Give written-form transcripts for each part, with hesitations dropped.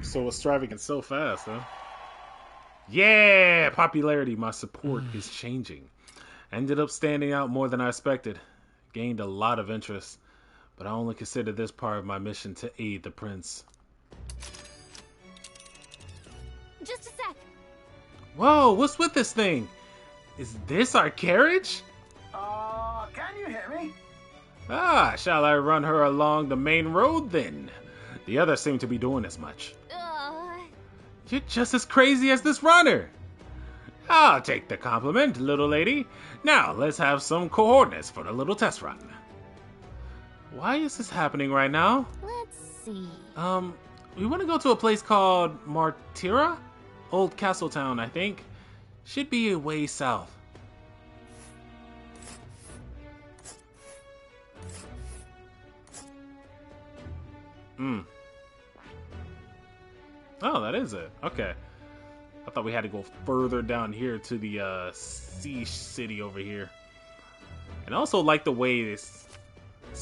So it's striving so fast, huh? Yeah, popularity. My support is changing. Ended up standing out more than I expected. Gained a lot of interest, but I only consider this part of my mission to aid the prince. Just a sec. Whoa, what's with this thing? Is this our carriage? Can you hear me? Ah, shall I run her along the main road then? The others seem to be doing as much. You're just as crazy as this runner. I'll take the compliment, little lady. Now, let's have some coordinates for the little test run. Why is this happening right now? Let's see. We want to go to a place called Martira? Old Castle Town, I think. Should be a way south. Oh, that is it. Okay. I thought we had to go further down here to the sea city over here. And I also like the way this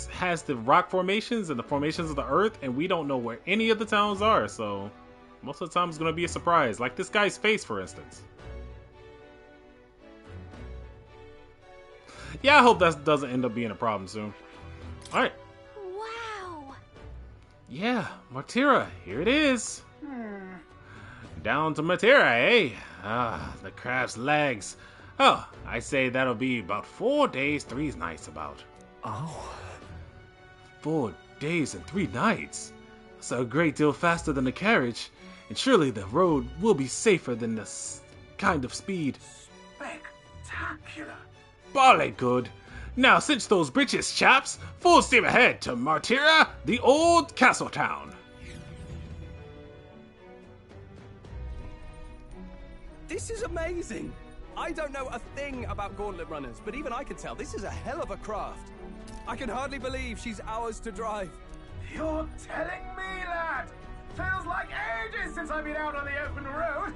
has the rock formations and the formations of the earth, and we don't know where any of the towns are, so most of the time it's going to be a surprise. Like this guy's face, for instance. Yeah, I hope that doesn't end up being a problem soon. Alright. Wow. Yeah, Martira, here it is. Down to Matera, eh? Ah, the crab's legs. Oh, I say that'll be about 4 days, 3 nights about. Oh. 4 days and 3 nights? That's a great deal faster than the carriage, and surely the road will be safer than this kind of speed. Spectacular. Bally good. Now cinch those britches, chaps. Full steam ahead to Martira, the old castle town. This is amazing! I don't know a thing about gauntlet runners, but even I can tell this is a hell of a craft. I can hardly believe she's ours to drive. You're telling me, lad? Feels like ages since I've been out on the open road.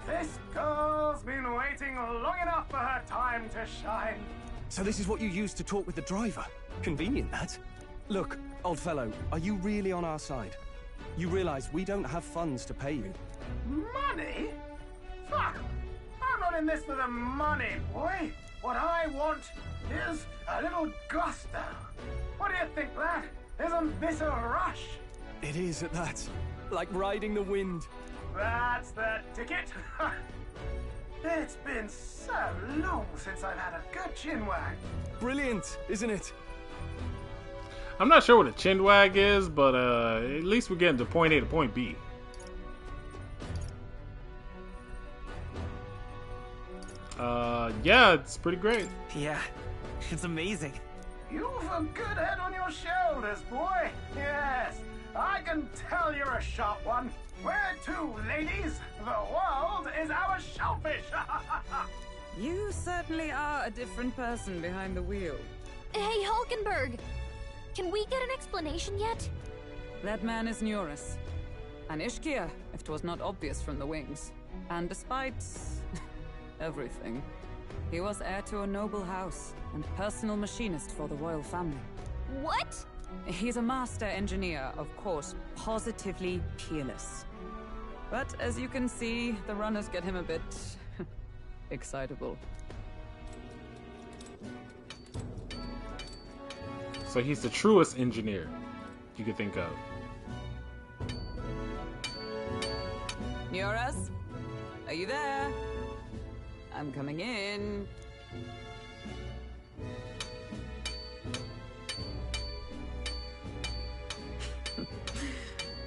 This girl's been waiting long enough for her time to shine. So this is what you use to talk with the driver? Convenient, that. Look, old fellow, are you really on our side? You realize we don't have funds to pay you. Money? Fuck! I'm not in this for the money, boy. What I want is a little gusto. What do you think, lad? Isn't this a rush? It is at that. Like riding the wind. That's the ticket. It's been so long since I've had a good chinwag. Brilliant, isn't it? I'm not sure what a chinwag is, but at least we're getting to point A to point B. Yeah, it's pretty great. Yeah, it's amazing. You've a good head on your shoulders, boy. Yes, I can tell you're a sharp one. Where to, ladies? The world is our shellfish. You certainly are a different person behind the wheel. Hey, Hulkenberg. Can we get an explanation yet? That man is Neurus. An Ishkia, if 'twas not obvious from the wings. And despite everything, he was heir to a noble house and personal machinist for the royal family. What? He's a master engineer, of course, positively peerless. But as you can see, the runners get him a bit excitable. So he's the truest engineer you could think of. Neurus? Are you there? I'm coming in.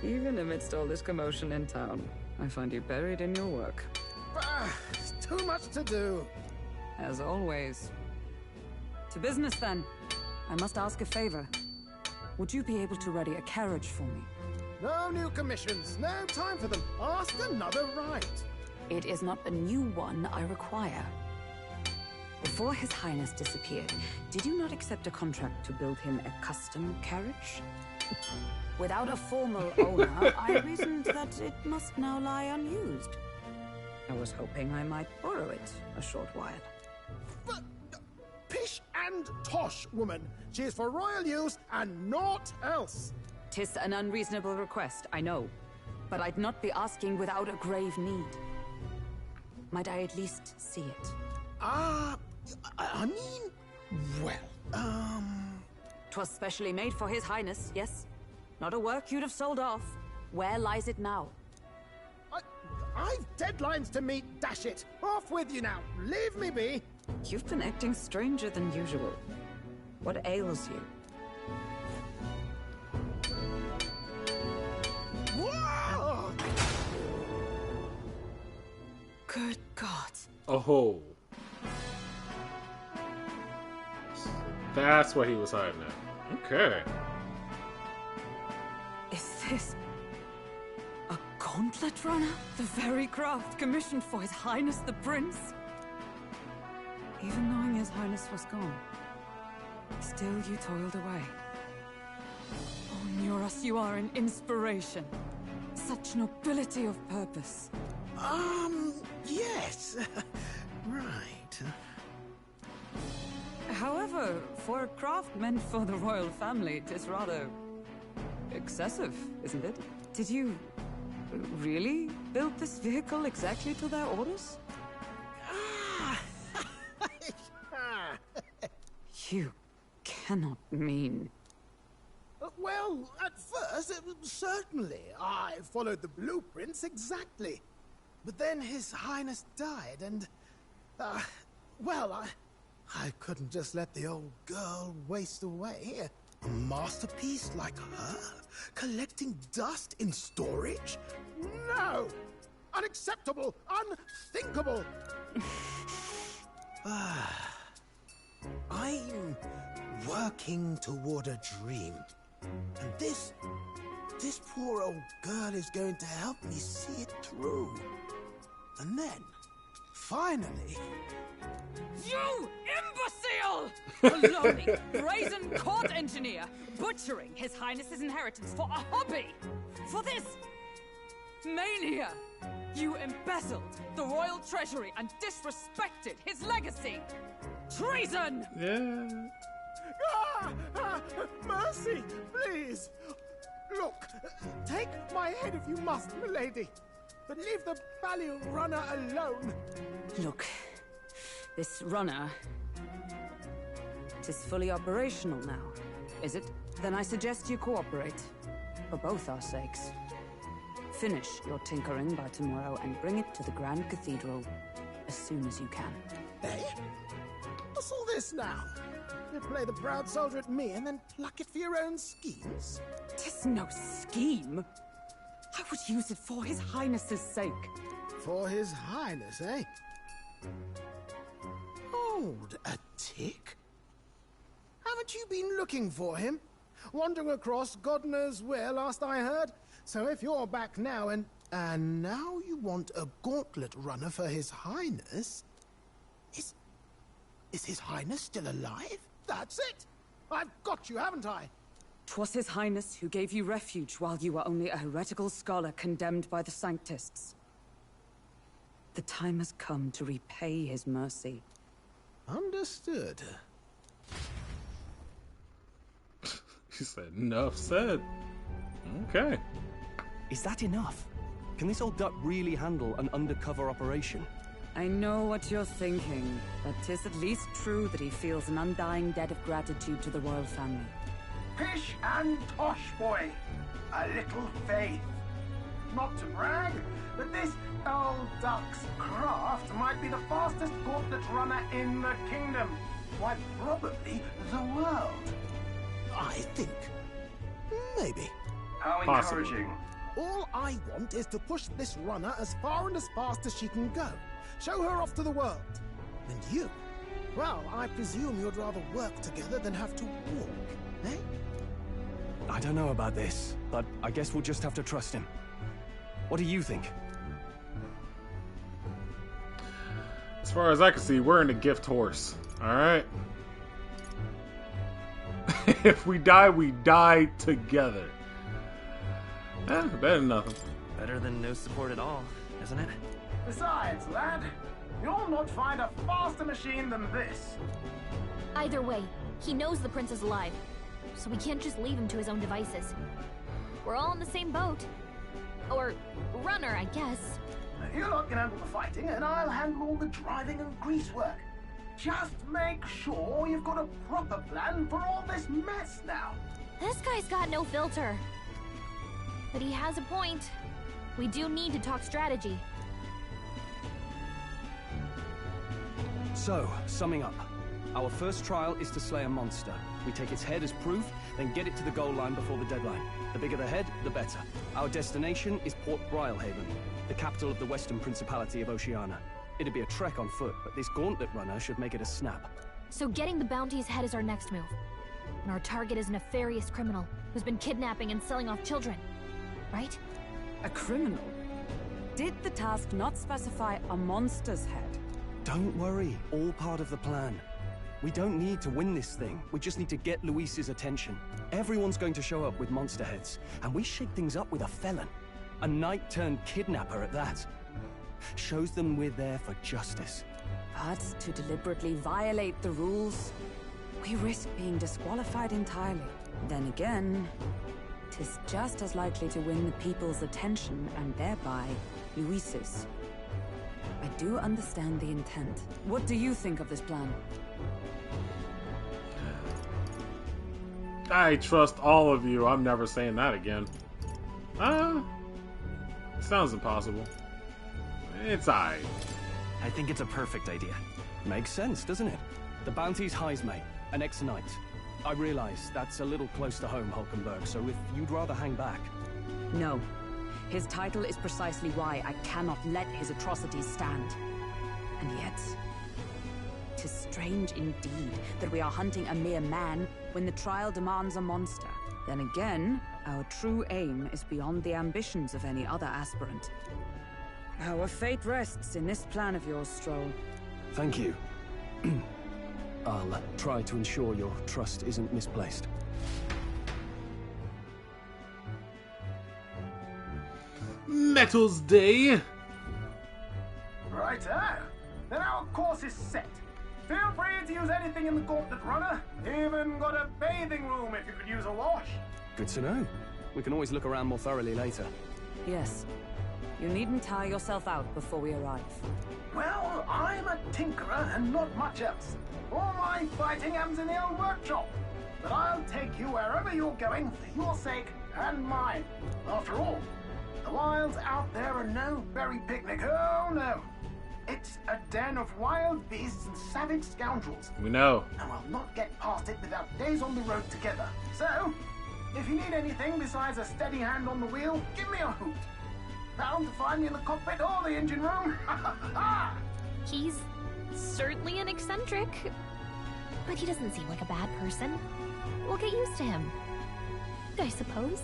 Even amidst all this commotion in town, I find you buried in your work. It's too much to do. As always. To business then. I must ask a favor. Would you be able to ready a carriage for me? No new commissions. No time for them. Ask another right. It is not a new one I require. Before His Highness disappeared, did you not accept a contract to build him a custom carriage? Without a formal owner, I reasoned that it must now lie unused. I was hoping I might borrow it a short while. But, pish and tosh, woman. She is for royal use and naught else. 'Tis an unreasonable request, I know. but I'd not be asking without a grave need. Might I at least see it? I mean, well, 'Twas specially made for His Highness, yes? Not a work you'd have sold off. Where lies it now? I've deadlines to meet, dash it! Off with you now! Leave me be! You've been acting stranger than usual. What ails you? Whoa! Good God. Oh. That's what he was hiding at. Okay. Is this a gauntlet runner? The very craft commissioned for His Highness the Prince? Even knowing His Highness was gone, still you toiled away. Oh, Nuras, you are an inspiration. Such nobility of purpose. Yes. Right. However, for a craft meant for the royal family, it is rather excessive, isn't it? Did you really build this vehicle exactly to their orders? You cannot mean... Well, at first, certainly. I followed the blueprints exactly. But then His Highness died, and... well, I couldn't just let the old girl waste away. A masterpiece like her? Collecting dust in storage? No! Unacceptable! Unthinkable! I'm working toward a dream. And this poor old girl is going to help me see it through. And then, finally... You imbecile! A lowly, brazen court engineer, butchering His Highness's inheritance for a hobby! For this mania! You embezzled the royal treasury and disrespected his legacy! Treason! Yeah. Mercy, please! Look, take my head if you must, milady. But leave the value runner alone. Look, this runner... It is fully operational now, is it? Then I suggest you cooperate. For both our sakes. Finish your tinkering by tomorrow and bring it to the Grand Cathedral as soon as you can. Eh? What's all this now? You play the proud soldier at me and then pluck it for your own schemes? 'Tis no scheme. I would use it for His Highness's sake. For His Highness, eh? Hold a tick. Haven't you been looking for him? Wandering across God knows where, last I heard. So if you're back now and now you want a gauntlet runner for His Highness... Is His Highness still alive? That's it! I've got you, haven't I? 'Twas His Highness who gave you refuge while you were only a heretical scholar condemned by the Sanctists. The time has come to repay His mercy. Understood. She said, enough said. Okay. Is that enough? Can this old duck really handle an undercover operation? I know what you're thinking, but 'tis at least true that he feels an undying debt of gratitude to the royal family. Pish and tosh, boy. A little faith. Not to brag, but this old duck's craft might be the fastest gauntlet runner in the kingdom. Why, probably the world. I think. Maybe. How Possibly. encouraging. All I want is to push this runner as far and as fast as she can go. Show her off to the world. And you? Well, I presume you'd rather work together than have to walk, eh? I don't know about this, but I guess we'll just have to trust him. What do you think? As far as I can see, we're in the gift horse. Alright? If we die together. Better than nothing. Better than no support at all, isn't it? Besides, lad, you'll not find a faster machine than this. Either way, he knows the prince is alive, so we can't just leave him to his own devices. We're all in the same boat. Or runner, I guess. You lot can handle the fighting, and I'll handle all the driving and grease work. Just make sure you've got a proper plan for all this mess now. This guy's got no filter. But he has a point. We do need to talk strategy. So, summing up. Our first trial is to slay a monster. We take its head as proof, then get it to the goal line before the deadline. The bigger the head, the better. Our destination is Port Brylehaven, the capital of the Western Principality of Oceania. It'd be a trek on foot, but this gauntlet runner should make it a snap. So getting the bounty's head is our next move. And our target is a nefarious criminal who's been kidnapping and selling off children. Right? A criminal? Did the task not specify a monster's head? Don't worry, all part of the plan. We don't need to win this thing. We just need to get Luis's attention. Everyone's going to show up with monster heads, and we shake things up with a felon. A knight-turned-kidnapper at that. Shows them we're there for justice. But to deliberately violate the rules, we risk being disqualified entirely. Then again, 'tis just as likely to win the people's attention and thereby Luis's. I do understand the intent. What do you think of this plan? I trust all of you. I'm never saying that again. Sounds impossible. It's alright. I think it's a perfect idea. Makes sense, doesn't it? The bounty's Heismate, an ex-knight. I realize that's a little close to home, Hulkenberg, so if you'd rather hang back... No. His title is precisely why I cannot let his atrocities stand. And yet, 'tis strange indeed that we are hunting a mere man when the trial demands a monster. Then again, our true aim is beyond the ambitions of any other aspirant. Our fate rests in this plan of yours, Stroll. Thank you. I'll try to ensure your trust isn't misplaced. Metals Day. Righto. Then our course is set. Feel free to use anything in the gauntlet runner. Even got a bathing room if you could use a wash. Good to know. We can always look around more thoroughly later. Yes. You needn't tire yourself out before we arrive. Well, I'm a tinkerer and not much else. All my fighting happens in the old workshop. But I'll take you wherever you're going for your sake and mine. After all, the wilds out there are no berry picnic. Oh no. It's a den of wild beasts and savage scoundrels. We know. And we'll not get past it without days on the road together. So, if you need anything besides a steady hand on the wheel, give me a hoot. Bound to find me in the cockpit or the engine room. He's certainly an eccentric, but he doesn't seem like a bad person. We'll get used to him, I suppose.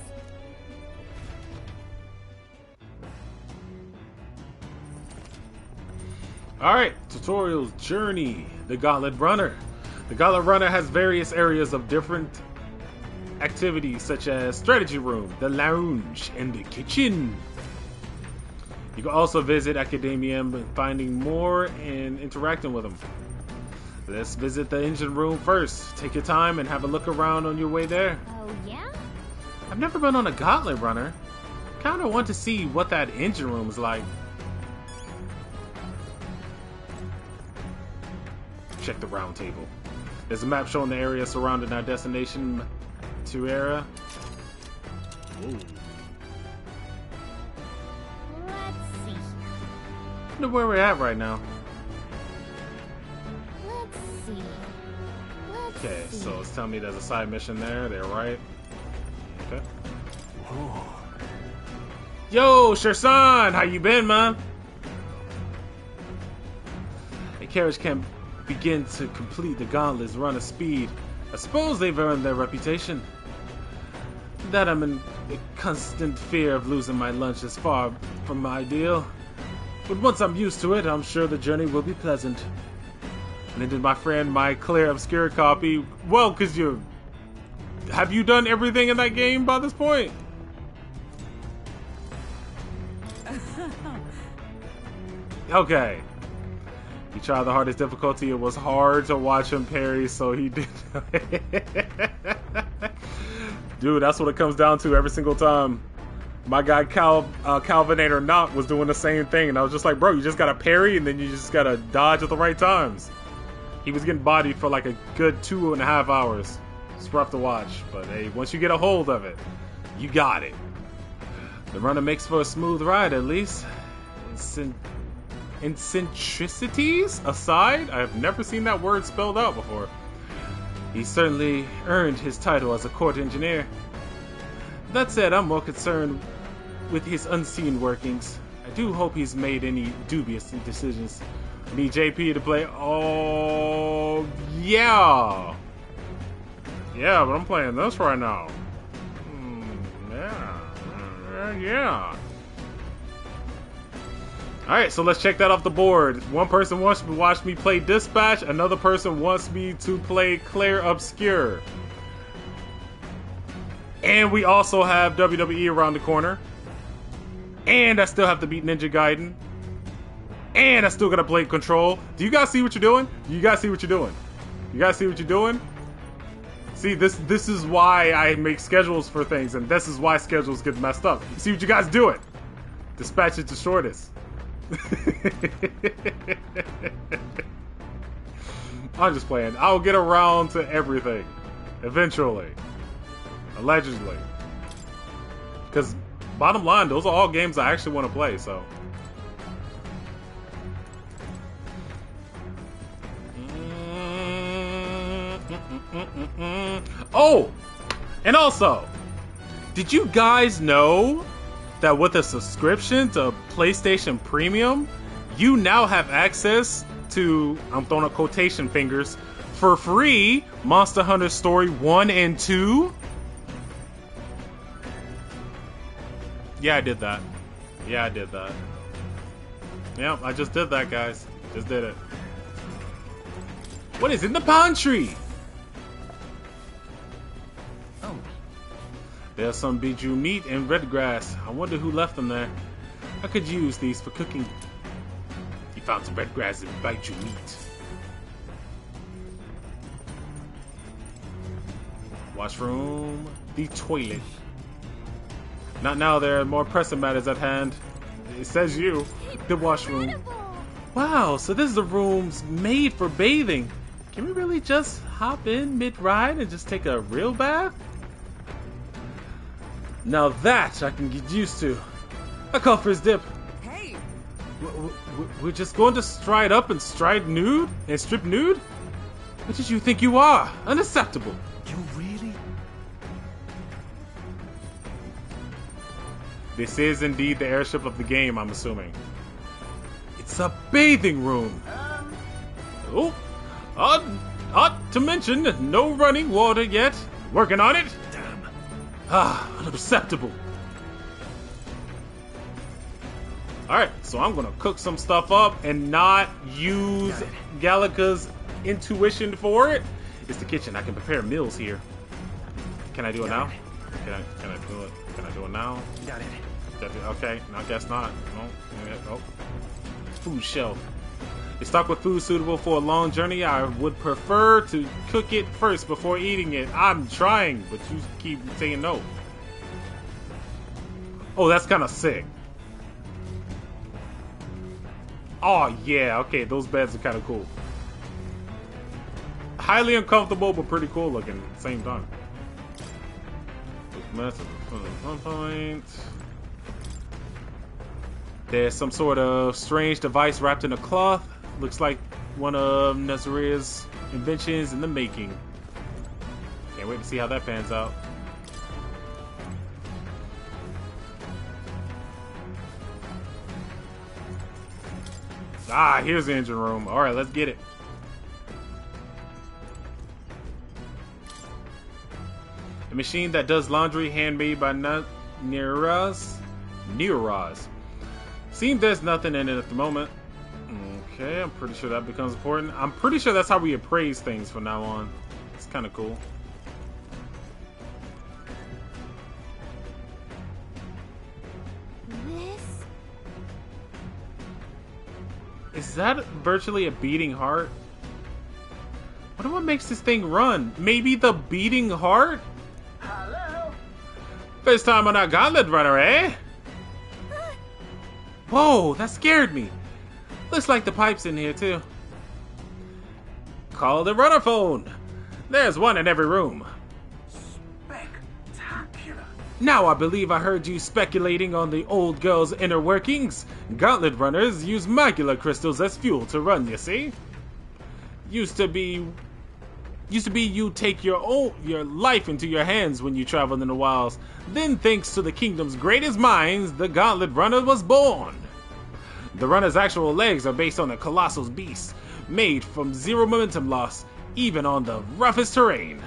Alright, tutorials, journey, the Gauntlet Runner. The Gauntlet Runner has various areas of different activities such as strategy room, the lounge, and the kitchen. You can also visit Academia and finding more and interacting with them. Let's visit the engine room first. Take your time and have a look around on your way there. Oh, yeah? I've never been on a Gauntlet Runner. Kinda want to see what that engine room is like. Check the round table. There's a map showing the area surrounding our destination to area. Ooh. Let's see. Wonder where we're at right now. Let's see. Okay, so it's telling me there's a side mission there. They're right. Okay. Oh. Yo, Shersan, how you been, man? A carriage can't begin to complete the Gauntlet's run of speed. I suppose they've earned their reputation. That I'm in constant fear of losing my lunch is far from my ideal. But once I'm used to it, I'm sure the journey will be pleasant. And then did my friend, my clear obscure copy. Well, cause have you done everything in that game by this point? Okay. He tried the hardest difficulty. It was hard to watch him parry, so he did. Dude, that's what it comes down to every single time. my guy Calvinator Knock was doing the same thing, and I was just like, bro, you just gotta parry, and then you just gotta dodge at the right times. He was getting bodied for like a good 2.5 hours. It's rough to watch, but hey, once you get a hold of it, you got it. The runner makes for a smooth ride, at least. Eccentricities aside, I have never seen that word spelled out before. He certainly earned his title as a court engineer. That said, I'm more concerned with his unseen workings. I do hope he's made any dubious decisions. I need JP to play. Oh, yeah. Yeah, but I'm playing this right now. Yeah. Alright, so let's check that off the board. One person wants to watch me play Dispatch. Another person wants me to play Claire Obscure. And we also have WWE around the corner. And I still have to beat Ninja Gaiden. And I still gotta play Control. Do you guys see what you're doing? You guys see what you're doing? You guys see what you're doing? See, this is why I make schedules for things, and this is why schedules get messed up. You see what you guys doing? Dispatch it to shortest. I'm just playing. I'll get around to everything. Eventually. Allegedly. Because, bottom line, those are all games I actually want to play, so. Oh! And also, did you guys know that with a subscription to PlayStation Premium, you now have access to, I'm throwing up quotation fingers, for free, Monster Hunter Story 1 and 2? Yeah, I did that. Yeah, I did that. Yep, I just did that, guys. Just did it. What is in the pantry? Oh. There's some bijou meat and red grass. I wonder who left them there. I could use these for cooking. You found some red grass and bijou meat. Washroom. The toilet. Not now, there are more pressing matters at hand. It says you. The washroom. Wow, so this is the room's made for bathing. Can we really just hop in mid-ride and just take a real bath? Now that I can get used to. I call for his dip. Hey! We're just going to stride up and stride nude? And strip nude? What did you think you are? Unacceptable. You really? This is indeed the airship of the game, I'm assuming. It's a bathing room. Oh, ought to mention, no running water yet. Working on it. Damn. Unacceptable. Alright, so I'm gonna cook some stuff up and not use Gallica's intuition for it. It's the kitchen. I can prepare meals here. Can I do it now? Can I do it? Can I do it now? Got it. Okay, no, I guess not. No. Food shelf. It's stocked with food suitable for a long journey. I would prefer to cook it first before eating it. I'm trying, but you keep saying no. Oh, that's kind of sick. Oh, yeah. Okay, those beds are kind of cool. Highly uncomfortable, but pretty cool looking at the same time. There's some sort of strange device wrapped in a cloth. Looks like one of Nazaria's inventions in the making. Can't wait to see how that pans out. Ah, here's the engine room. Alright, let's get it. A machine that does laundry, handmade by Neraz. Seems there's nothing in it at the moment. Okay, I'm pretty sure that becomes important. I'm pretty sure that's how we appraise things from now on. It's kind of cool. Is that virtually a beating heart? I wonder what makes this thing run. Maybe the beating heart? Hello? First time on our gauntlet runner, eh? Whoa, that scared me. Looks like the pipe's in here, too. Call the runner phone. There's one in every room. Spectacular. Now I believe I heard you speculating on the old girl's inner workings. Gauntlet runners use magula crystals as fuel to run, you see? Used to be you take your life into your hands when you traveled in the wilds. Then, thanks to the kingdom's greatest minds, the Gauntlet Runner was born. The runner's actual legs are based on a colossal beast, made from zero momentum loss, even on the roughest terrain.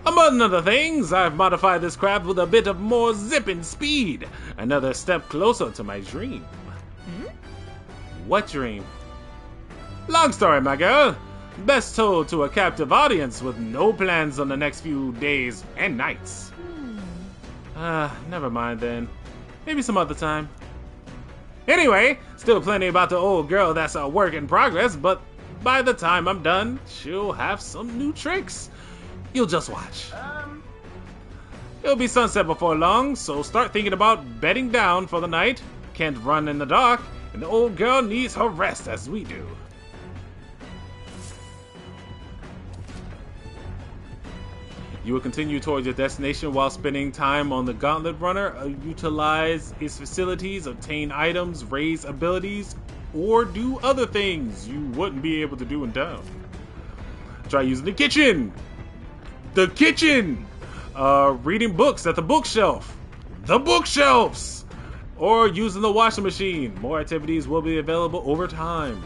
Among other things, I've modified this craft with a bit of more zipping speed. Another step closer to my dream. What dream? Long story, my girl. Best told to a captive audience with no plans on the next few days and nights. Never mind then. Maybe some other time. Anyway, still plenty about the old girl that's a work in progress, but by the time I'm done, she'll have some new tricks. You'll just watch. It'll be sunset before long, so start thinking about bedding down for the night. Can't run in the dark, and the old girl needs her rest as we do. You will continue towards your destination while spending time on the Gauntlet Runner, utilize its facilities, obtain items, raise abilities, or do other things you wouldn't be able to do in town. Try using the kitchen! The kitchen! Reading books at the bookshelf. The bookshelves! Or using the washing machine. More activities will be available over time.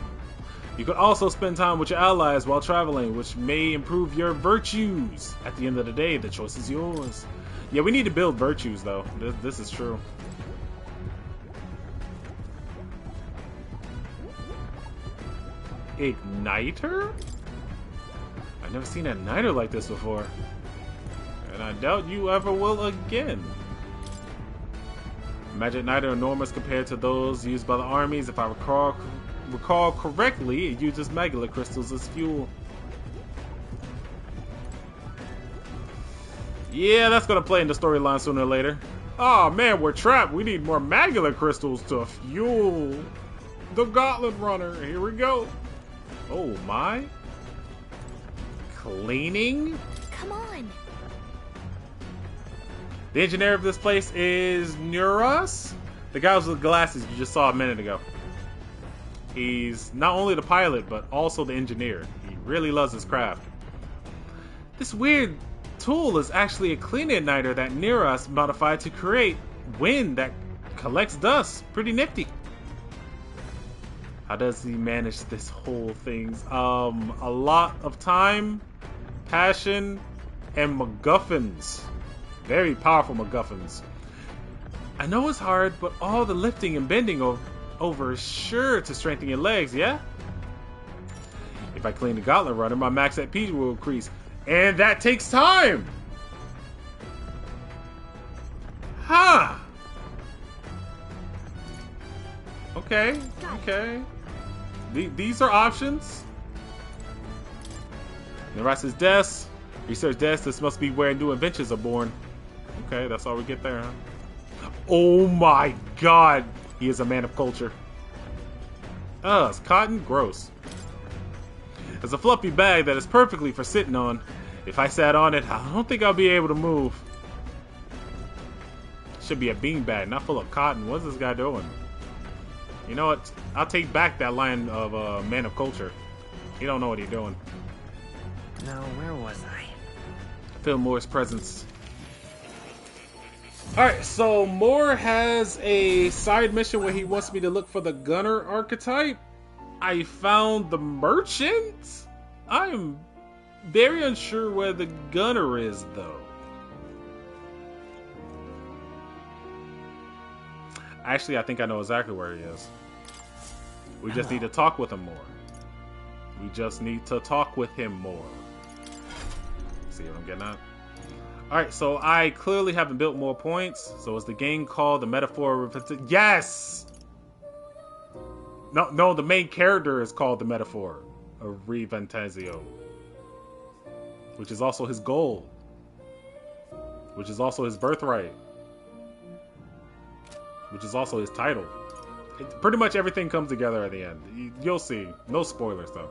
You can also spend time with your allies while traveling, which may improve your virtues. At the end of the day, the choice is yours. Yeah, we need to build virtues, though. This is true. Igniter? I've never seen an igniter like this before. And I doubt you ever will again. Magic igniter are enormous compared to those used by the armies. If I recall correctly, it uses magula crystals as fuel. Yeah, that's gonna play in the storyline sooner or later. Oh man, we're trapped. We need more magula crystals to fuel the Gauntlet Runner. Here we go. Oh my. Cleaning? Come on. The engineer of this place is Neuros, the guy with the glasses you just saw a minute ago. He's not only the pilot, but also the engineer. He really loves his craft. This weird tool is actually a cleaning igniter that Neuros modified to create wind that collects dust. Pretty nifty. How does he manage this whole thing? A lot of time, passion, and MacGuffins. Very powerful MacGuffins. I know it's hard, but all the lifting and bending over is sure to strengthen your legs, yeah? If I clean the Gauntlet Runner, my max AP will increase. And that takes time! Huh! Okay, okay. These are options. Neuros' desk. Research desk. This must be where new inventions are born. Okay, that's all we get there, huh? Oh my god! He is a man of culture. It's cotton? Gross. There's a fluffy bag that is perfectly for sitting on. If I sat on it, I don't think I'll be able to move. Should be a bean bag, not full of cotton. What's this guy doing? You know what? I'll take back that line of man of culture. He don't know what he's doing. Now, where was I? Feel Moore's presence. Alright, so Moore has a side mission where he wants me to look for the gunner archetype. I found the merchant? I'm very unsure where the gunner is, though. Actually, I think I know exactly where he is. We just need to talk with him more. We just need to talk with him more. See what I'm getting at? Alright, so I clearly haven't built more points. So is the game called the Metaphor of... Yes! No, the main character is called the Metaphor of Fantazio, which is also his goal. which is also his birthright, which is also his title. Pretty much everything comes together at the end. You'll see. No spoilers though.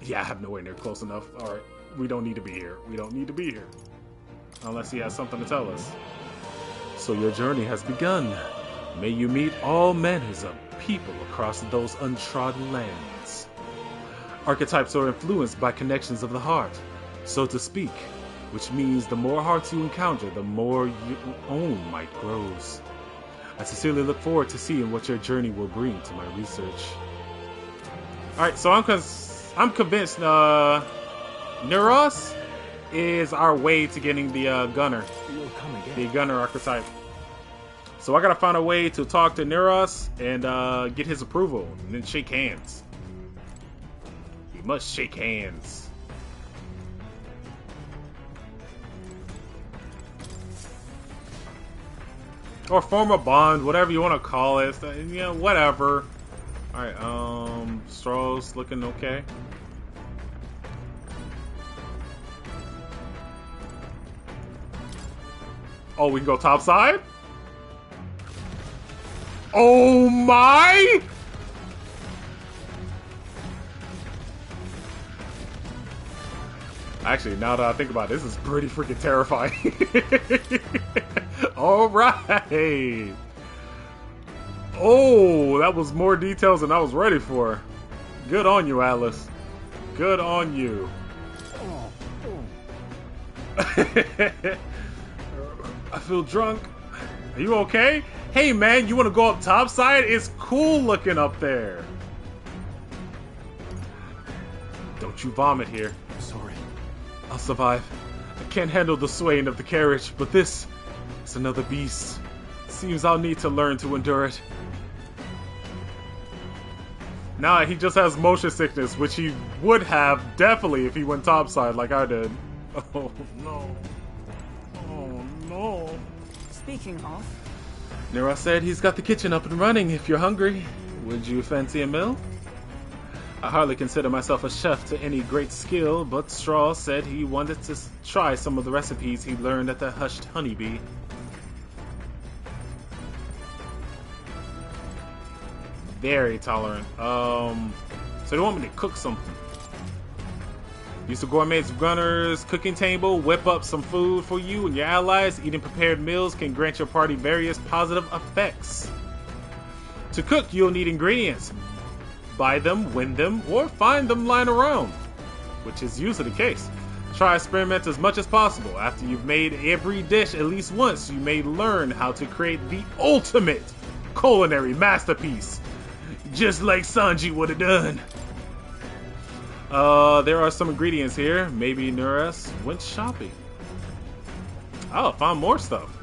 Yeah, I have nowhere near close enough. Alright, we don't need to be here. We don't need to be here. Unless he has something to tell us. So your journey has begun. May you meet all manners of people across those untrodden lands. Archetypes are influenced by connections of the heart, so to speak, which means the more hearts you encounter, the more your own might grows. I sincerely look forward to seeing what your journey will bring to my research. Alright, so I'm convinced Neuros is our way to getting the gunner. The gunner archetype. So I gotta find a way to talk to Neuros and get his approval, and then shake hands. We must shake hands. Or form a bond, whatever you want to call it. You know, whatever. Alright, Stroh's looking okay. Oh, we can go topside? Oh my! Actually, now that I think about it, this is pretty freaking terrifying. Alright! Oh, that was more details than I was ready for. Good on you, Atlas. Good on you. I feel drunk. Are you okay? Hey man, you want to go up topside? It's cool looking up there. Don't you vomit here. Sorry. I'll survive. I can't handle the swaying of the carriage, but this is another beast. Seems I'll need to learn to endure it. Nah, he just has motion sickness, which he would have definitely if he went topside like I did. Oh no. Oh no. Speaking of, Nero said he's got the kitchen up and running if you're hungry. Would you fancy a meal? I hardly consider myself a chef to any great skill, but Straw said he wanted to try some of the recipes he learned at the Hushed Honeybee. Very tolerant. So they want me to cook something. Use the gourmet's gunner's cooking table, whip up some food for you and your allies. Eating prepared meals can grant your party various positive effects. To cook, you'll need ingredients. Buy them, win them, or find them lying around, which is usually the case. Try experiment as much as possible. After you've made every dish at least once, you may learn how to create the ultimate culinary masterpiece, just like Sanji would have done. There are some ingredients here. Maybe Nuras went shopping. Oh, found more stuff.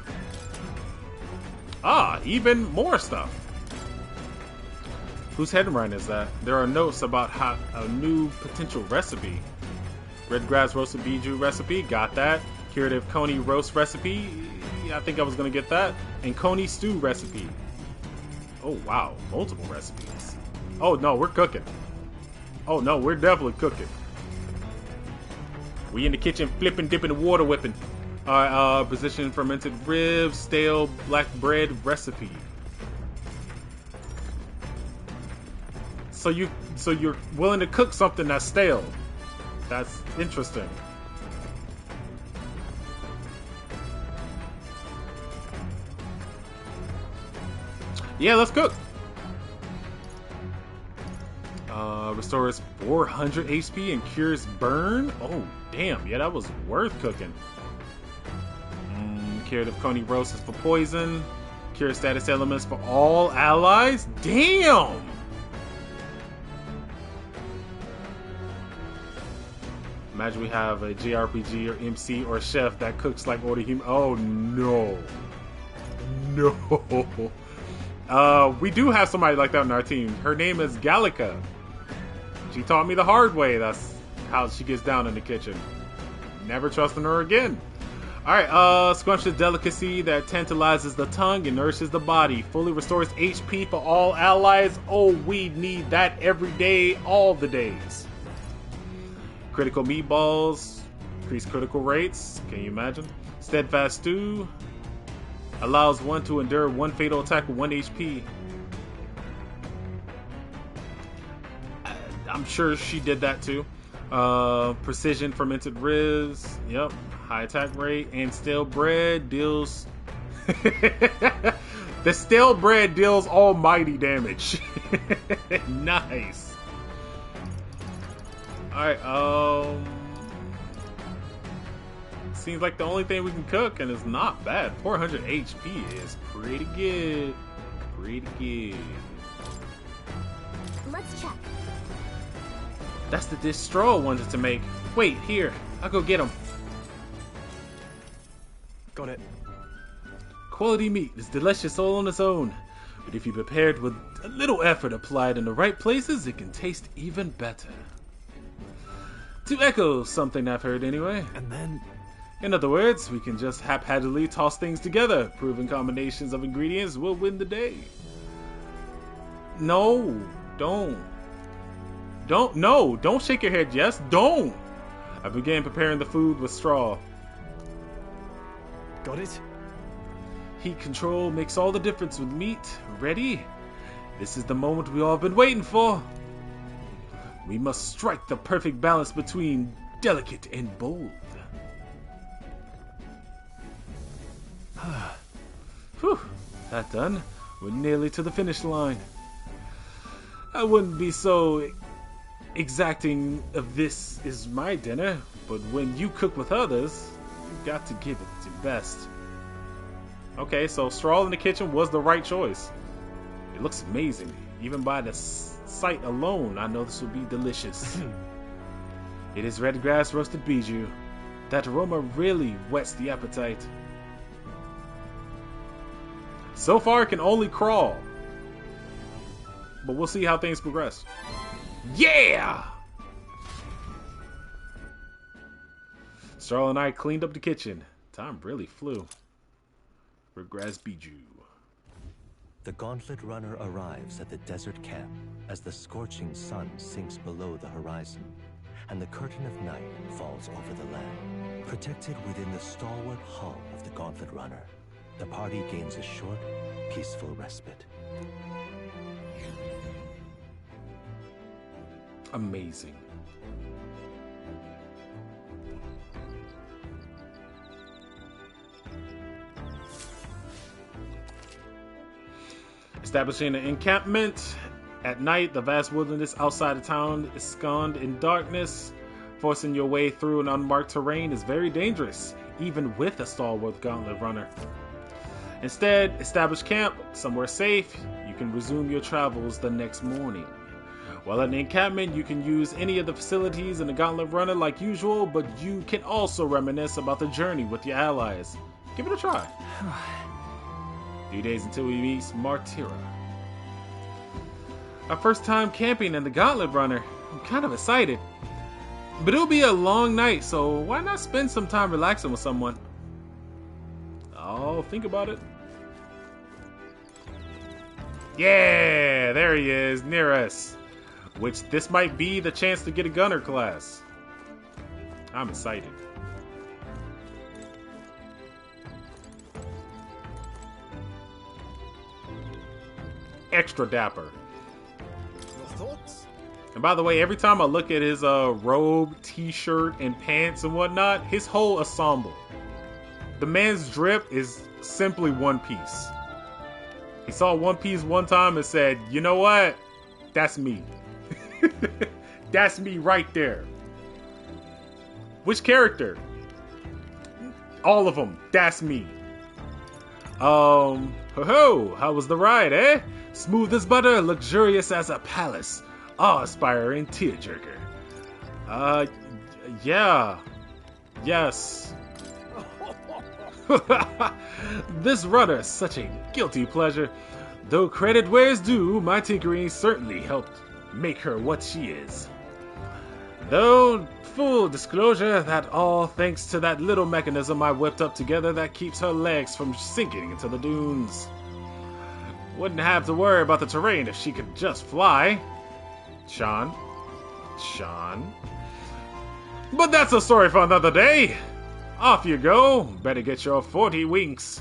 Ah, even more stuff. Whose headline is that? There are notes about a new potential recipe. Red grass roasted beetroot recipe, got that. Curative coney roast recipe, I think I was gonna get that. And coney stew recipe. Oh wow, multiple recipes. Oh no, we're cooking. Oh no, we're definitely cooking. We in the kitchen flipping, dipping, water whipping. Alright, position fermented ribs, stale black bread recipe. So you're willing to cook something that's stale. That's interesting. Yeah, let's cook. Restores 400 HP and cures burn. Oh, damn. Yeah, that was worth cooking. Curative coney roast is for poison. Cure status elements for all allies. Damn! Imagine we have a JRPG or MC or chef that cooks like Orihime. Oh no. No. We do have somebody like that on our team. Her name is Gallica. She taught me the hard way. That's how she gets down in the kitchen. Never trusting her again. Alright, scrumptious delicacy that tantalizes the tongue and nourishes the body. Fully restores HP for all allies. Oh, we need that every day, all the days. Critical meatballs. Increase critical rates. Can you imagine? Steadfast stew. Allows one to endure one fatal attack with 1 HP. I'm sure she did that too. Precision fermented ribs. Yep. High attack rate. And stale bread deals... The stale bread deals almighty damage. Nice. Alright, seems like the only thing we can cook, and it's not bad. 400 HP is pretty good. Pretty good. Let's check. That's the dish Stroll wanted to make. Wait, here. I'll go get him. Got it. Quality meat is delicious all on its own, but if you prepare it with a little effort applied in the right places, it can taste even better. To echo something I've heard anyway. And then... In other words, we can just haphazardly toss things together. Proven combinations of ingredients will win the day. No, don't. Don't shake your head, yes, don't. I began preparing the food with straw. Got it? Heat control makes all the difference with meat. Ready? This is the moment we all been waiting for. We must strike the perfect balance between delicate and bold. Whew, that done. We're nearly to the finish line. I wouldn't be so exacting of this is my dinner, but when you cook with others, you got to give it your best. Okay, so straw in the kitchen was the right choice. It looks amazing. Even by the sight alone, I know this will be delicious. It is red grass roasted bijou. That aroma really whets the appetite. So far, it can only crawl. But we'll see how things progress. Yeah! Straw and I cleaned up the kitchen. Time really flew. Red grass bijou. The Gauntlet Runner arrives at the desert camp as the scorching sun sinks below the horizon, and the curtain of night falls over the land. Protected within the stalwart hull of the Gauntlet Runner, the party gains a short, peaceful respite. Amazing. Establishing an encampment. At night, the vast wilderness outside of town is ensconced in darkness. Forcing your way through an unmarked terrain is very dangerous, even with a stalwart Gauntlet Runner. Instead, establish camp somewhere safe. You can resume your travels the next morning. While at an encampment, you can use any of the facilities in the Gauntlet Runner like usual, but you can also reminisce about the journey with your allies. Give it a try. 3 days until we meet Martira. Our first time camping in the Gauntlet Runner. I'm kind of excited. But it'll be a long night, so why not spend some time relaxing with someone? I'll think about it. Yeah, there he is, near us. Which this might be the chance to get a gunner class. I'm excited. Extra dapper. Your thoughts? And by the way, every time I look at his robe, t-shirt, and pants and whatnot, his whole ensemble. The man's drip is simply one piece. He saw One Piece one time and said, you know what? That's me. That's me right there. Which character? All of them. That's me. Ho-ho, how was the ride, eh? Smooth as butter, luxurious as a palace. Awe-inspiring tearjerker. Yeah. Yes. This runner is such a guilty pleasure. Though credit where it's due, my tinkering certainly helped make her what she is. Though, full disclosure, that all thanks to that little mechanism I whipped up together that keeps her legs from sinking into the dunes. Wouldn't have to worry about the terrain if she could just fly. Sean. But that's a story for another day. Off you go. Better get your 40 winks.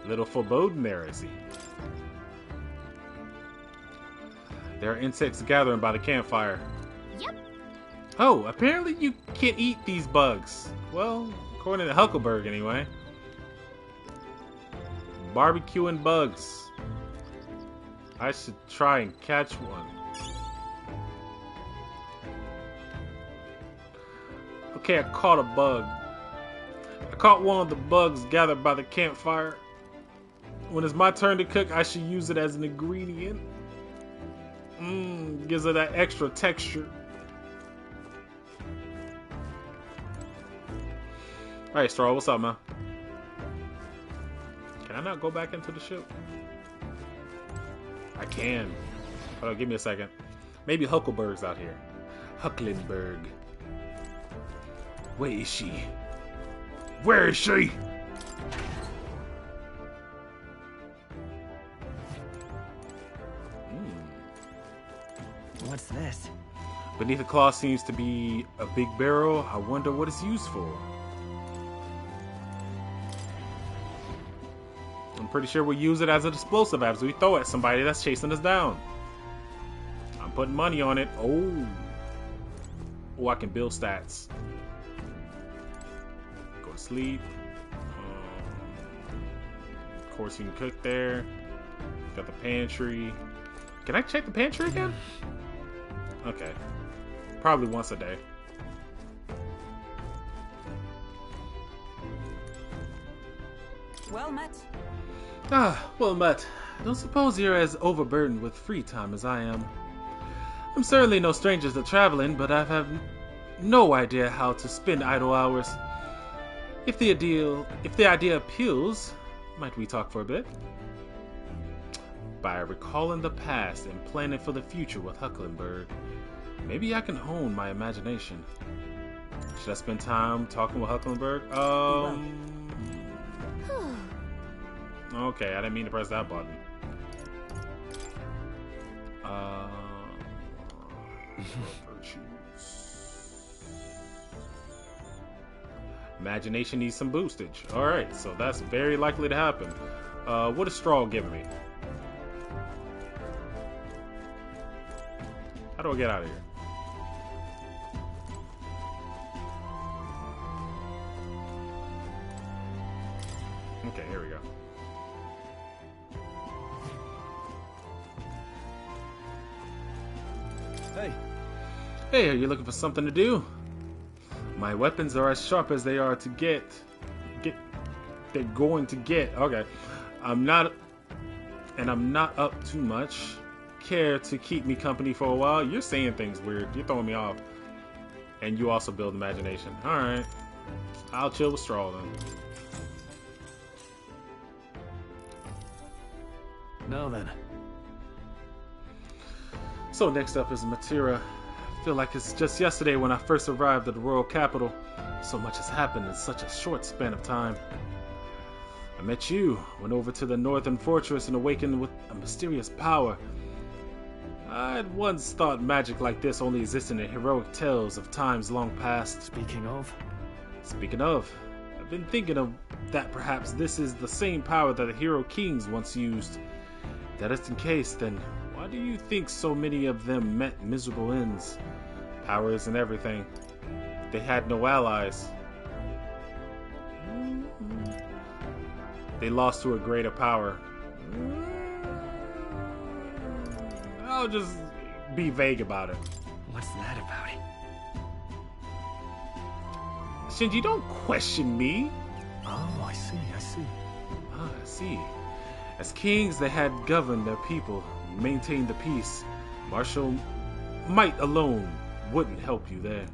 Little foreboding there, I see. There are insects gathering by the campfire. Yep. Oh, apparently you can't eat these bugs. Well, according to Huckleberg, anyway. Barbecuing bugs. I should try and catch one. Okay, I caught a bug. I caught one of the bugs gathered by the campfire. When it's my turn to cook, I should use it as an ingredient. Gives it that extra texture. Alright, Straw, what's up, man? Can I not go back into the ship? I can. Hold on, give me a second. Maybe Huckleberg's out here. Hucklenberg. Where is she? Where is she? What's this? Beneath the claw seems to be a big barrel. I wonder what it's used for. I'm pretty sure we'll use it as an explosive after we throw at somebody that's chasing us down. I'm putting money on it. Oh, I can build stats. Go to sleep. Of course, you can cook there. Got the pantry. Can I check the pantry again? Okay. Probably once a day. Well met. Well met. I don't suppose you're as overburdened with free time as I am. I'm certainly no stranger to traveling, but I have no idea how to spend idle hours. If the idea appeals, might we talk for a bit? By recalling the past and planning for the future with Hucklenberg, maybe I can hone my imagination. Should I spend time talking with Hucklenberg? Okay, I didn't mean to press that button. Imagination needs some boostage. Alright, so that's very likely to happen. What is Straw giving me? How do I get out of here? Okay, here we go. Hey, are you looking for something to do? My weapons are as sharp as they are to get. They're going to get. Okay. I'm not up too much. Care to keep me company for a while? You're saying things weird. You're throwing me off. And you also build imagination. Alright. I'll chill with Straw then. Now then. So next up is Matera. I feel like it's just yesterday when I first arrived at the royal capital. So much has happened in such a short span of time. I met you, went over to the northern fortress and awakened with a mysterious power. I had once thought magic like this only existed in heroic tales of times long past. Speaking of, I've been thinking of that perhaps this is the same power that the hero kings once used. If that is the case, then why do you think so many of them met miserable ends? Power isn't everything. They had no allies. They lost to a greater power. I'll just be vague about it. What's that about it? Shinji, don't question me. oh, I see. I see. As kings, they had governed their people, maintained the peace. Martial might alone wouldn't help you there.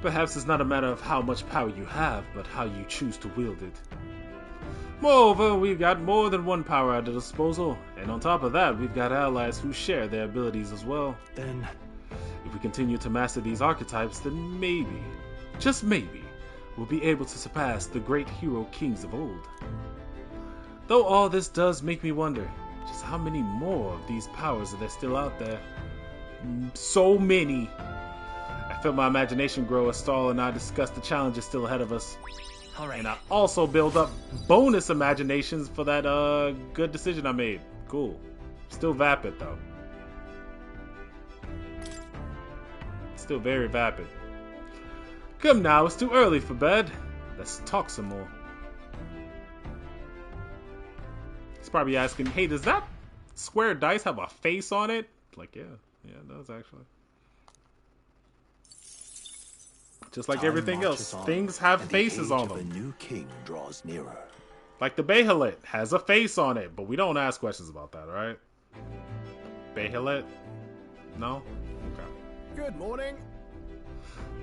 Perhaps it's not a matter of how much power you have, but how you choose to wield it. Moreover, we've got more than one power at our disposal, and on top of that, we've got allies who share their abilities as well. Then, if we continue to master these archetypes, then maybe, just maybe, we'll be able to surpass the great hero kings of old. Though all this does make me wonder, just how many more of these powers are there still out there? So many! I felt my imagination grow as Stahl and I discussed the challenges still ahead of us. And I also build up bonus imaginations for that good decision I made. Cool. Still vapid though. Still very vapid. Come now, it's too early for bed. Let's talk some more. He's probably asking, hey, does that square dice have a face on it? Like, yeah, it does actually. Just like everything else, things have faces on them. The new king draws nearer. Like the Behelit has a face on it, but we don't ask questions about that, right? Behelit? No? Okay. Good morning.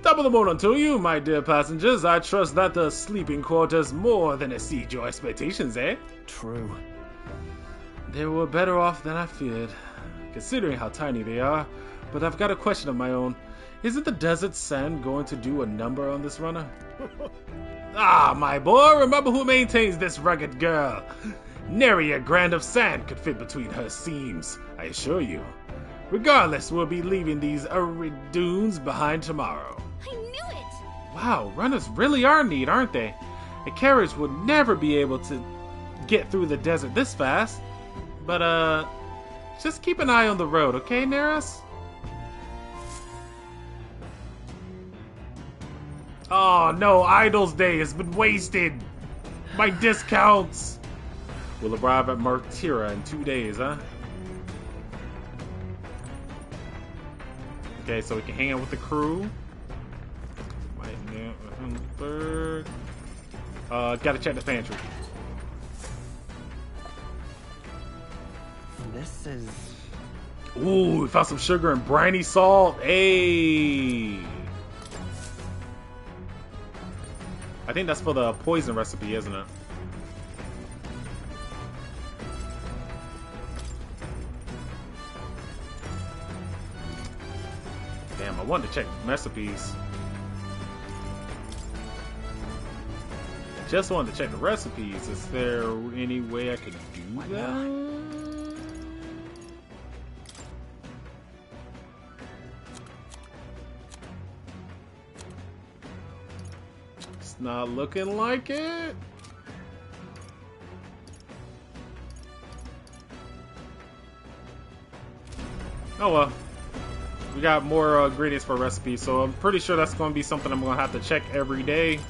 Top of the morning to you, my dear passengers. I trust that the sleeping quarters more than exceed your expectations, eh? true. They were better off than I feared, considering how tiny they are. But I've got a question of my own. Isn't the desert sand going to do a number on this runner? Ah, my boy, remember who maintains this rugged girl. Nary a grain of sand could fit between her seams, I assure you. Regardless, we'll be leaving these arid dunes behind tomorrow. I knew it! Wow, runners really are neat, aren't they? A carriage would never be able to get through the desert this fast. But, just keep an eye on the road, okay, Neris? Oh no, Idol's Day has been wasted! My discounts! We'll arrive at Martira in 2 days, huh? Okay, so we can hang out with the crew. Gotta check the pantry. This is... Ooh, we found some sugar and briny salt. Hey! I think that's for the poison recipe, isn't it? Damn, I wanted to check recipes. Just wanted to check the recipes. Is there any way I could do that? It's not looking like it. Oh well. We got more ingredients for a recipe, so I'm pretty sure that's going to be something I'm going to have to check every day.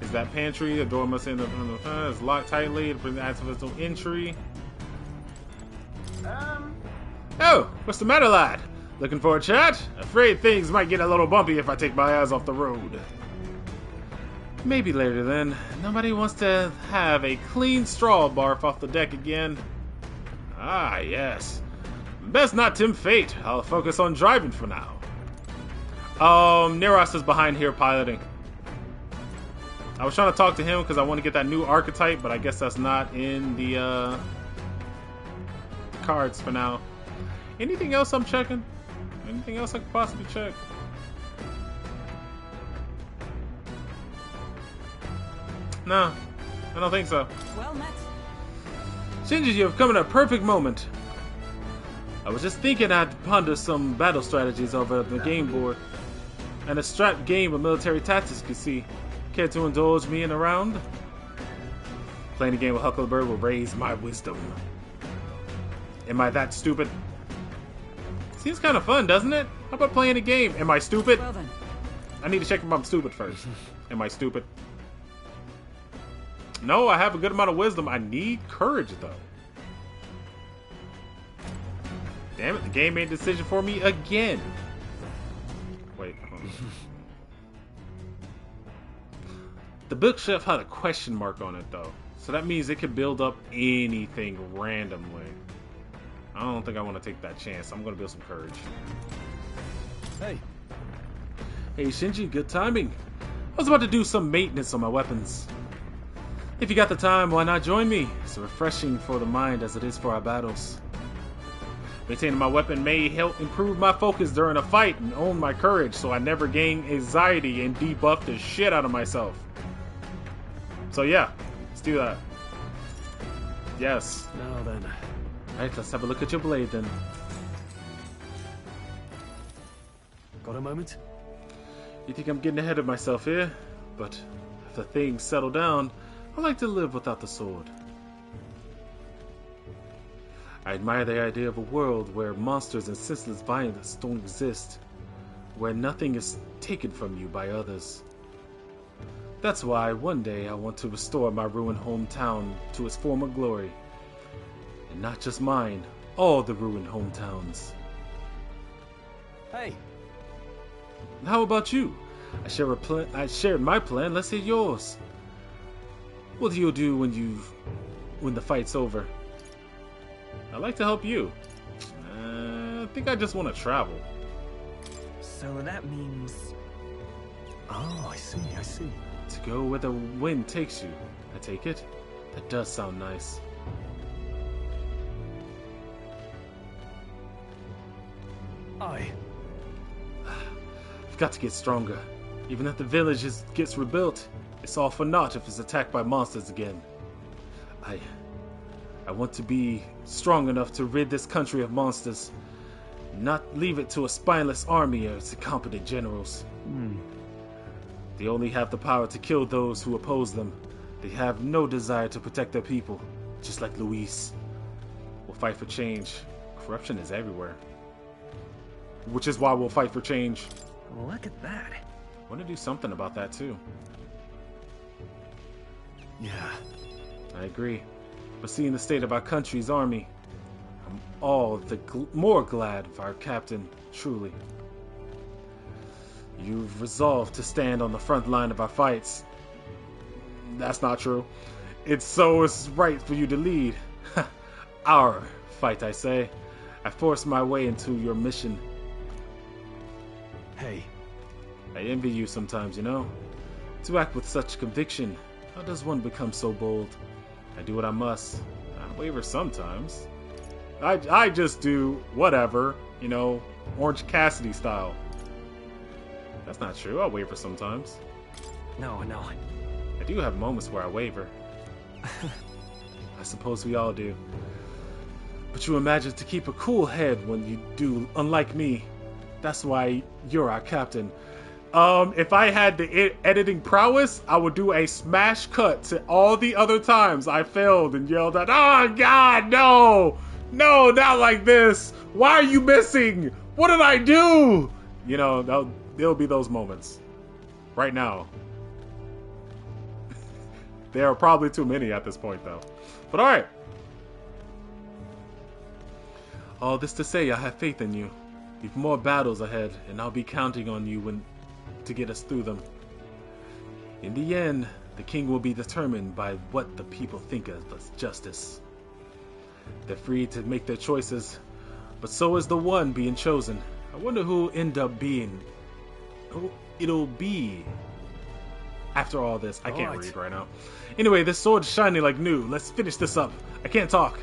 Is that pantry? The door must end up is locked tightly to prevent accidental entry. Oh, what's the matter, lad? Looking for a chat? Afraid things might get a little bumpy if I take my eyes off the road. Maybe later then. Nobody wants to have a clean straw barf off the deck again. Ah, yes. Best not tempt fate. I'll focus on driving for now. Neros is behind here piloting. I was trying to talk to him because I want to get that new archetype, but I guess that's not in the cards for now. Anything else I'm checking? Anything else I could possibly check? No, I don't think so. Well met. Shinji, you have come at a perfect moment. I was just thinking I'd ponder some battle strategies over the game board. And a strat game of military tactics, you see. Care to indulge me in a round? Playing a game with Huckleberry will raise my wisdom. Am I that stupid? Seems kind of fun, doesn't it? How about playing a game? Am I stupid? Well then. I need to check if I'm stupid first. Am I stupid? No, I have a good amount of wisdom. I need courage, though. Damn it, the game made a decision for me again. Wait, hold on. The bookshelf had a question mark on it, though. So that means it could build up anything randomly. I don't think I want to take that chance. I'm going to build some courage. Hey. Hey, Shinji, good timing. I was about to do some maintenance on my weapons. If you got the time, why not join me? It's refreshing for the mind as it is for our battles. Maintaining my weapon may help improve my focus during a fight and own my courage so I never gain anxiety and debuff the shit out of myself. So yeah, let's do that. Yes. Now then. Alright, let's have a look at your blade then. Got a moment? You think I'm getting ahead of myself here? But if the things settle down, I like to live without the sword. I admire the idea of a world where monsters and senseless violence don't exist, where nothing is taken from you by others. That's why one day I want to restore my ruined hometown to its former glory. And not just mine, all the ruined hometowns. Hey! How about you? I shared my plan, let's hear yours. What do you do when the fight's over? I'd like to help you. I think I just want to travel. So that means... Oh, I see. To go where the wind takes you, I take it? That does sound nice. Aye. I've got to get stronger. Even if the village gets rebuilt, it's all for naught if it's attacked by monsters again. I want to be strong enough to rid this country of monsters, not leave it to a spineless army or its incompetent generals. They only have the power to kill those who oppose them. They have no desire to protect their people, just like Luis. We'll fight for change. Corruption is everywhere. Which is why we'll fight for change. Look at that. I want to do something about that too. Yeah. I agree. But seeing the state of our country's army, I'm all the more glad of our captain, truly. You've resolved to stand on the front line of our fights. That's not true. It's right for you to lead. Our fight, I say. I forced my way into your mission. Hey. I envy you sometimes, you know? To act with such conviction, how does one become so bold? I do what I must. I waver sometimes. I just do whatever, you know, Orange Cassidy style. That's not true. I waver sometimes. No. I do have moments where I waver. I suppose we all do. But you imagine to keep a cool head when you do, unlike me. That's why you're our captain. If I had the editing prowess, I would do a smash cut to all the other times I failed and yelled out, "Oh God, no! No, not like this! Why are you missing? What did I do?" You know, there'll be those moments. Right now. There are probably too many at this point, though. But alright. All this to say, I have faith in you. You've more battles ahead, and I'll be counting on you to get us through them. In the end, the king will be determined by what the people think of as justice. They're free to make their choices, but so is the one being chosen. I wonder who it'll be after all this. I can't read right now. Anyway, this sword's shiny like new. Let's finish this up. I can't talk.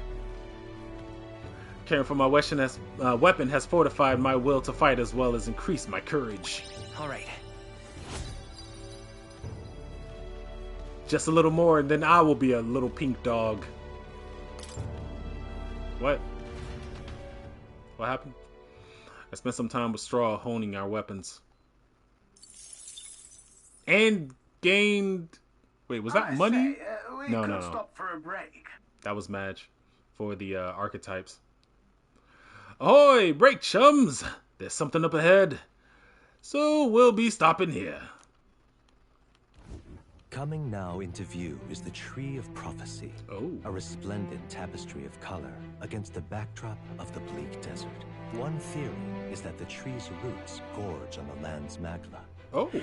Caring for my weapon has fortified my will to fight as well as increased my courage. All right. Just a little more and then I will be a little pink dog. What? What happened? I spent some time with Straw honing our weapons. And gained... Wait, was that money? No. Stop for a break. That was Madge for the archetypes. Ahoy, break chums! There's something up ahead. So we'll be stopping here. Coming now into view is the Tree of Prophecy, a resplendent tapestry of color against the backdrop of the bleak desert. One theory is that the tree's roots gorge on the land's magma.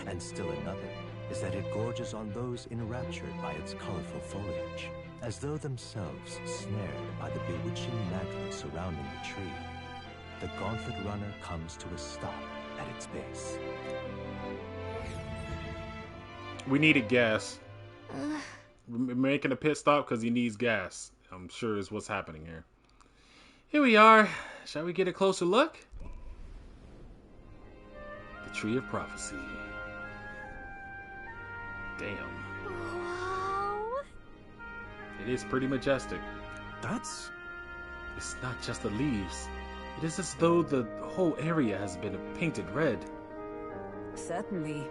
And still another is that it gorges on those enraptured by its colorful foliage, as though themselves snared by the bewitching magma surrounding the tree. The Gauntlet Runner comes to a stop at its base. We needed gas. making a pit stop because he needs gas. I'm sure is what's happening here. Here we are. Shall we get a closer look? The Tree of Prophecy. Damn. Wow. It is pretty majestic. That's... It's not just the leaves. It is as though the whole area has been painted red. Certainly.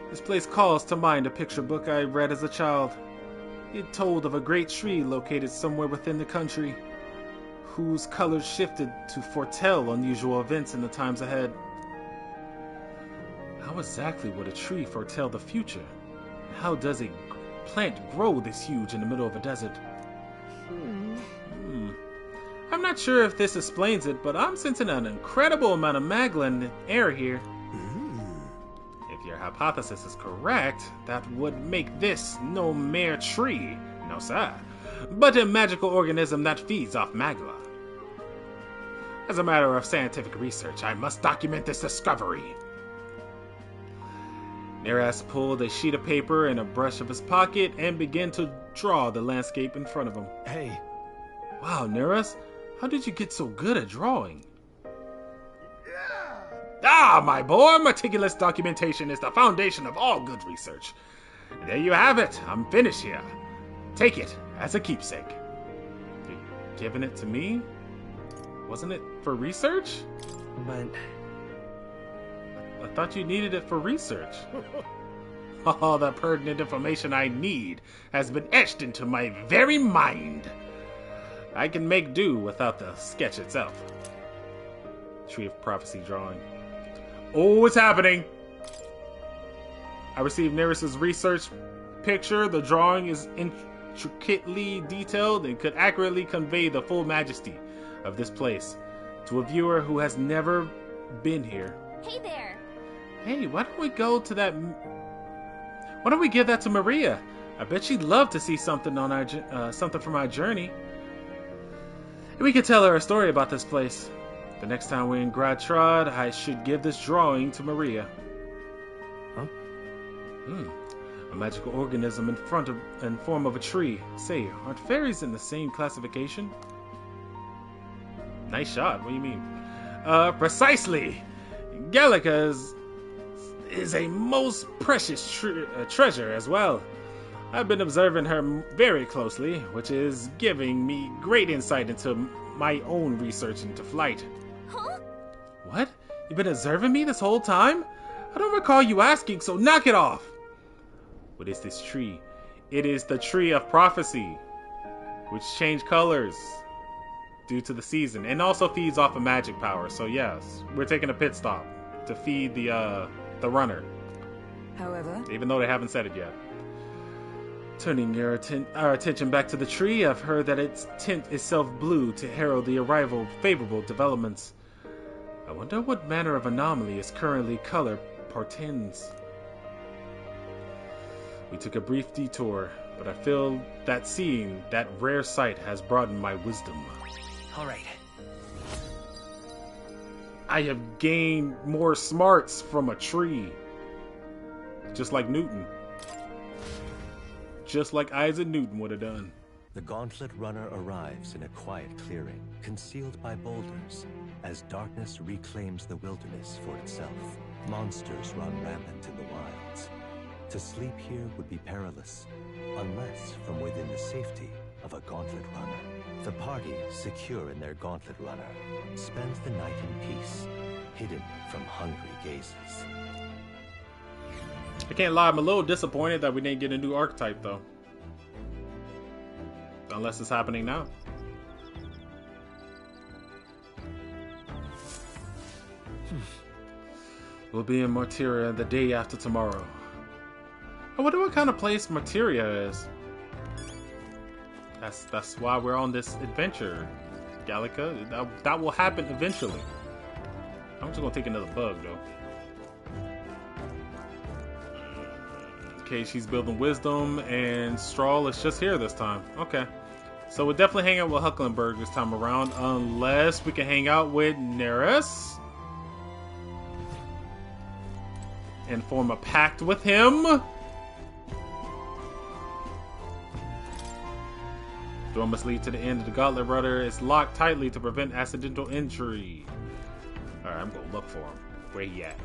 This place calls to mind a picture book I read as a child. It told of a great tree located somewhere within the country, whose colors shifted to foretell unusual events in the times ahead. How exactly would a tree foretell the future? How does a plant grow this huge in the middle of a desert? I'm not sure if this explains it, but I'm sensing an incredible amount of magma in the air here. If your hypothesis is correct, that would make this no mere tree, no sir, but a magical organism that feeds off magma. As a matter of scientific research, I must document this discovery. Neras pulled a sheet of paper and a brush of his pocket and began to draw the landscape in front of him. Hey. Wow, Neras, how did you get so good at drawing? Ah, my boy, meticulous documentation is the foundation of all good research. There you have it. I'm finished here. Take it as a keepsake. You're giving it to me? Wasn't it for research? But I thought you needed it for research. All the pertinent information I need has been etched into my very mind. I can make do without the sketch itself. Tree of Prophecy drawing. Oh, it's happening! I received Neris's research picture. The drawing is intricately detailed and could accurately convey the full majesty of this place to a viewer who has never been here. Hey there. Hey, why don't we go to that... Why don't we give that to Maria? I bet she'd love to see something on our something from our journey. We could tell her a story about this place. The next time we're in Gradtrod, I should give this drawing to Maria. Huh? A magical organism in form of a tree. Say, aren't fairies in the same classification? Nice shot. What do you mean? Precisely. Gallica is a most precious treasure as well. I've been observing her very closely, which is giving me great insight into my own research into flight. Huh? What? You've been observing me this whole time? I don't recall you asking, so knock it off! What is this tree? It is the Tree of Prophecy, which changed colors due to the season, and also feeds off of magic power. So yes, we're taking a pit stop to feed the runner. However, Even though they haven't said it yet. Turning our attention back to the tree, I've heard that its tint is self-blue to herald the arrival of favorable developments. I wonder what manner of anomaly its currently color portends. We took a brief detour, but I feel that seeing that rare sight has broadened my wisdom. all right. I have gained more smarts from a tree. Just like Newton. Just like Isaac Newton would have done. The Gauntlet Runner arrives in a quiet clearing, concealed by boulders, as darkness reclaims the wilderness for itself. Monsters run rampant in the wilds. To sleep here would be perilous, unless from within the safety of a Gauntlet Runner. The party, secure in their Gauntlet Runner, spends the night in peace, hidden from hungry gazes. I can't lie, I'm a little disappointed that we didn't get a new archetype, though. Unless it's happening now. We'll be in Martyria the day after tomorrow. I wonder what kind of place Martyria is. That's why we're on this adventure, Gallica. That will happen eventually. I'm just gonna take another bug, though. Okay, she's building wisdom, and Strahl is just here this time. Okay. So we'll definitely hang out with Hucklenberg this time around, unless we can hang out with Neris and form a pact with him. Door must lead to the end of the gauntlet rudder. It's locked tightly to prevent accidental entry. Alright, I'm gonna look for him. Where he at?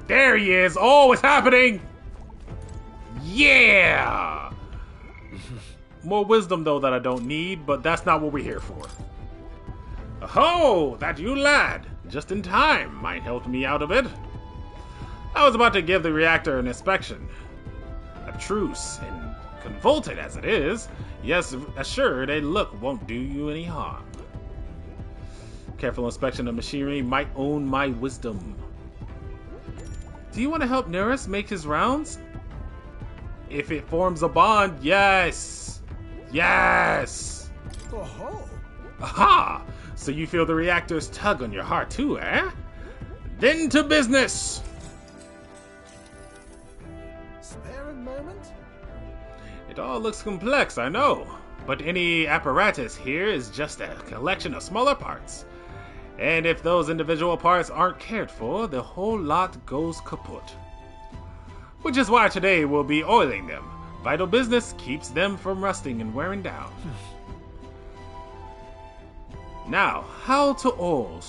There he is! Oh, it's happening! Yeah! More wisdom, though, that I don't need, but that's not what we're here for. Oh, that you, lad! Just in time. Might help me out a bit. I was about to give the reactor an inspection. A truce, and convoluted as it is, yes, assured a look won't do you any harm. Careful inspection of machinery might own my wisdom. Do you want to help Nereus make his rounds? If it forms a bond, yes! Yes! Oh-ho! Aha! So you feel the reactor's tug on your heart too, eh? Then to business! Spare a moment? It all looks complex, I know. But any apparatus here is just a collection of smaller parts. And if those individual parts aren't cared for, the whole lot goes kaput. Which is why today we'll be oiling them. Vital business keeps them from rusting and wearing down. Now, how much oil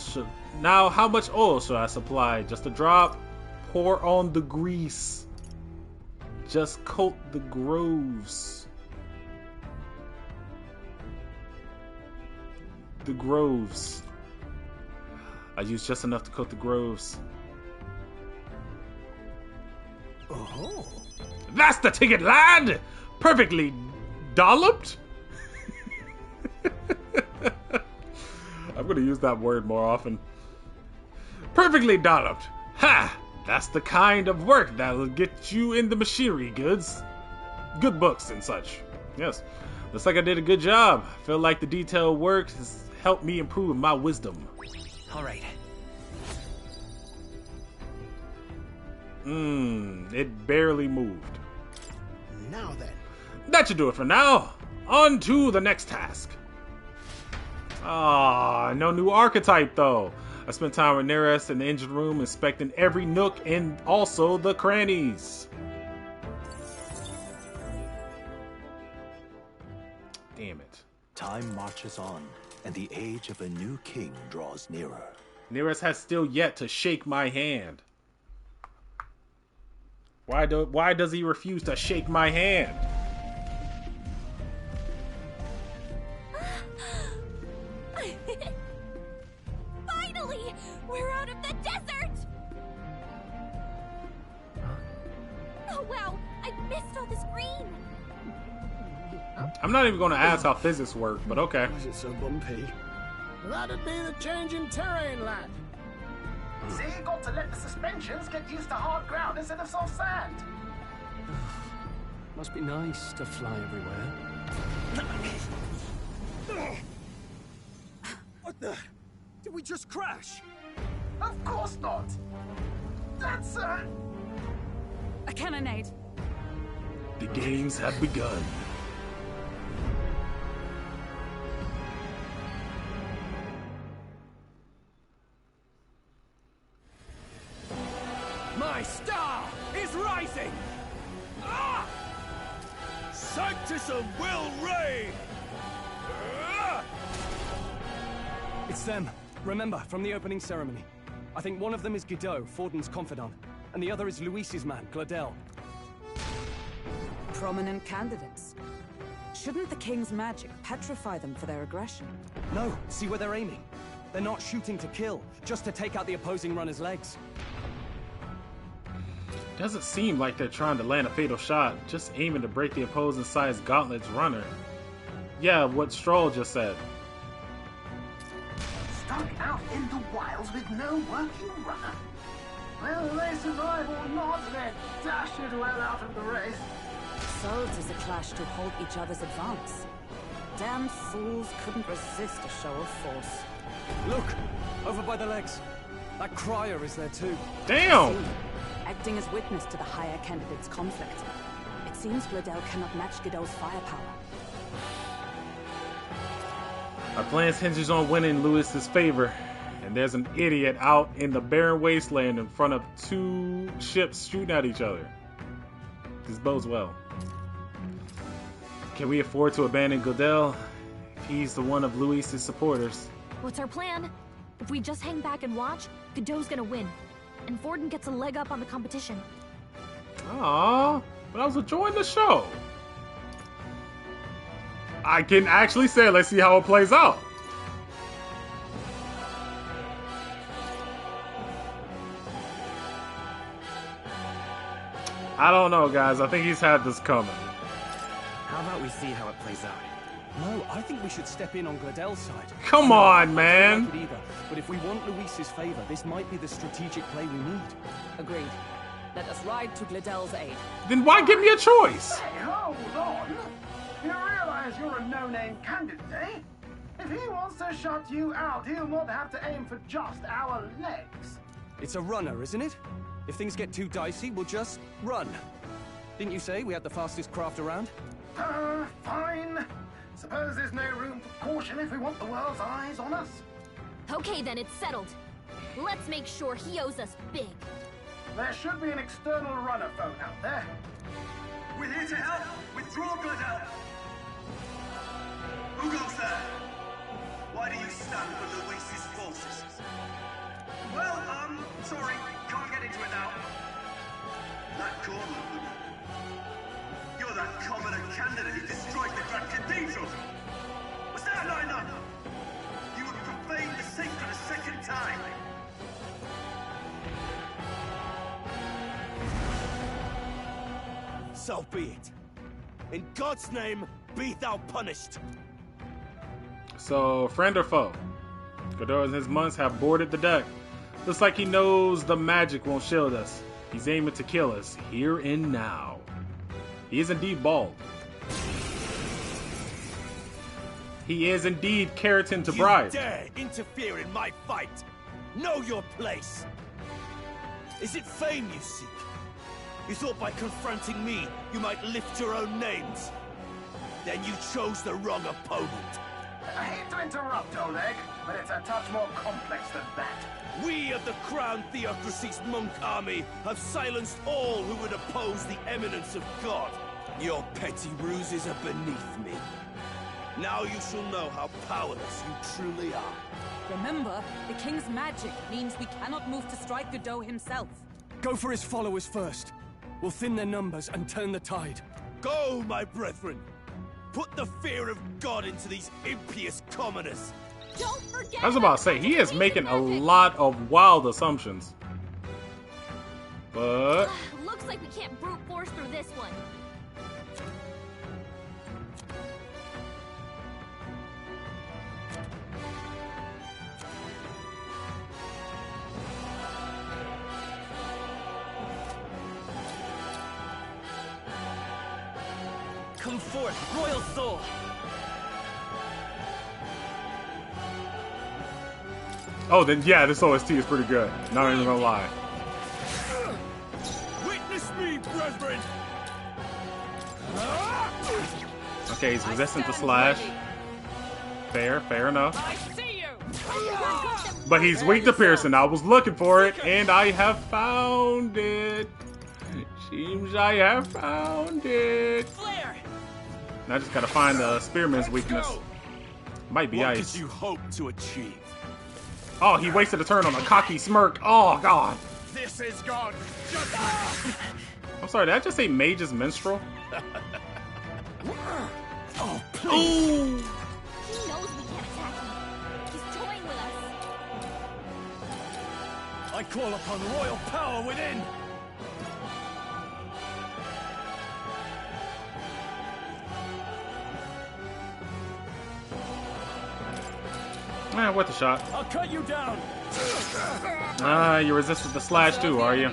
should I supply? Just a drop? Pour on the grease. Just coat the groves. The groves. I use just enough to coat the groves. Oh. That's the ticket, lad! Perfectly dolloped? I'm gonna use that word more often. Perfectly dolloped. Ha! That's the kind of work that'll get you in the machinery goods. Good books and such. Yes. Looks like I did a good job. I feel like the detailed work has helped me improve my wisdom. All right. It barely moved. Now then. That should do it for now. On to the next task. Ah, no new archetype though. I spent time with Nereus in the engine room inspecting every nook and also the crannies. Damn it. Time marches on, and the age of a new king draws nearer. Nereus has still yet to shake my hand. Why does he refuse to shake my hand? Finally! We're out of the desert! Oh wow, I missed all this green! I'm not even going to ask how physics work, but okay. Why is it so bumpy? That'd be the change in terrain, lad. See, you got to let the suspensions get used to hard ground instead of soft sand. Must be nice to fly everywhere. What the? Did we just crash? Of course not. That's A cannonade. The games have begun. My star is rising! Ah! Sanctism will reign! Ah! It's them. Remember, from the opening ceremony. I think one of them is Guido, Forden's confidant, and the other is Luis's man, Gladel. Prominent candidates. Shouldn't the king's magic petrify them for their aggression? No, see where they're aiming. They're not shooting to kill, just to take out the opposing runner's legs. Doesn't seem like they're trying to land a fatal shot, just aiming to break the opposing side's gauntlet's runner. Yeah, what Stroll just said. stuck out in the wilds with no working runner. Whether they survive or not, they dash it well out of the race. So it is a clash to halt each other's advance. Damn fools couldn't resist a show of force. Look! Over by the legs. That crier is there too. Damn! Acting as witness to the higher candidate's conflict. It seems Gladel cannot match Guido's firepower. Our plans hinges on winning Louis's favor, And there's an idiot out in the barren wasteland in front of two ships shooting at each other. This bodes well. Can we afford to abandon Godel? He's the one of Luis's supporters. What's our plan? If we just hang back and watch, Godot's gonna win. And Forden gets a leg up on the competition. Aww, but I was enjoying the show. I can actually say, let's see how it plays out. I don't know, guys. I think he's had this coming. How about we see how it plays out? No, I think we should step in on Gladel's side. Come on, I man. don't like it either, but if we want Luis's favor, this might be the strategic play we need. Agreed. Let us ride to Gladel's aid. Then why give me a choice? Hey, hold on. You realize you're a no-name candidate, eh? If he wants to shut you out, he'll not have to aim for just our legs. It's a runner, isn't it? If things get too dicey, we'll just run. Didn't you say we had the fastest craft around? Fine. Suppose there's no room for caution if we want the world's eyes on us. Okay, then it's settled. Let's make sure he owes us big. There should be an external runner phone out there. We're here to help. Withdraw, Gladel. Who goes there? Why do you stand with Luis's forces? Well, sorry. Can't get into it now. That corner. You're that commoner candidate who destroyed the Grand Cathedral. Was that not enough? You would profane the sacred a second time. So be it. In God's name, be thou punished. So, friend or foe? Godot and his monks have boarded the deck. Looks like he knows the magic won't shield us. He's aiming to kill us, here and now. He is indeed bald. He is indeed keratin to bride. You dare interfere in my fight? Know your place. Is it fame you seek? You thought by confronting me, you might lift your own names. Then you chose the wrong opponent. I hate to interrupt, Oleg, but it's a touch more complex than that. We of the Crown Theocracy's monk army have silenced all who would oppose the eminence of God. Your petty ruses are beneath me. Now you shall know how powerless you truly are. Remember, the king's magic means we cannot move to strike Godot himself. Go for his followers first. We'll thin their numbers and turn the tide. Go, my brethren! Put the fear of God into these impious commoners! Don't forget. I was about to say, he is making a lot of wild assumptions. But Looks like we can't brute force through this one. Come forth, royal soul! oh, then yeah, this OST is pretty good. Not even gonna lie. Witness me, brethren! Okay, he's resistant to slash. Fair enough. I see you! But he's weak to piercing. I was looking for it, and I have found it. Seems I have found it. Flare! Now I just gotta find the spearman's weakness. Might be What ice. did you hope to achieve? Oh, he wasted a turn on a cocky smirk. Oh, God. This is God! I'm sorry, did I just say mage's minstrel? Oh, please! Ooh. He knows we can't attack him. He's toying with us. I call upon royal power within! Worth a shot. I'll cut you down! You resisted the slash too, are you?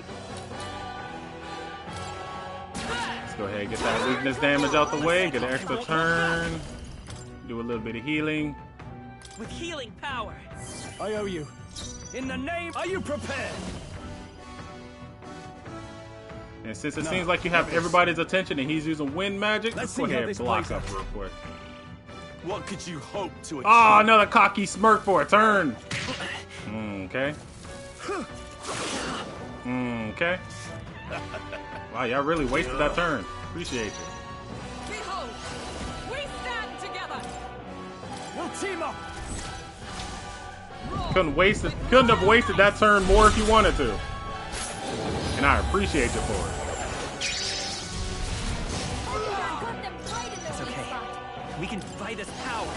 Let's go ahead and get that weakness damage out the way. Get an extra turn. Do a little bit of healing. With healing power. I owe you. In the name, are you prepared? And since it seems like you have everybody's attention and he's using wind magic, Let's let's go see how ahead and this block plays up real quick. What could you hope to achieve? Oh, another cocky smirk for a turn. Okay. Okay. Wow, y'all really wasted that turn. Appreciate you. Behold, we stand together. We'll team up. Couldn't have wasted that turn more if you wanted to. And I appreciate you for it. It's okay. We can fight as power.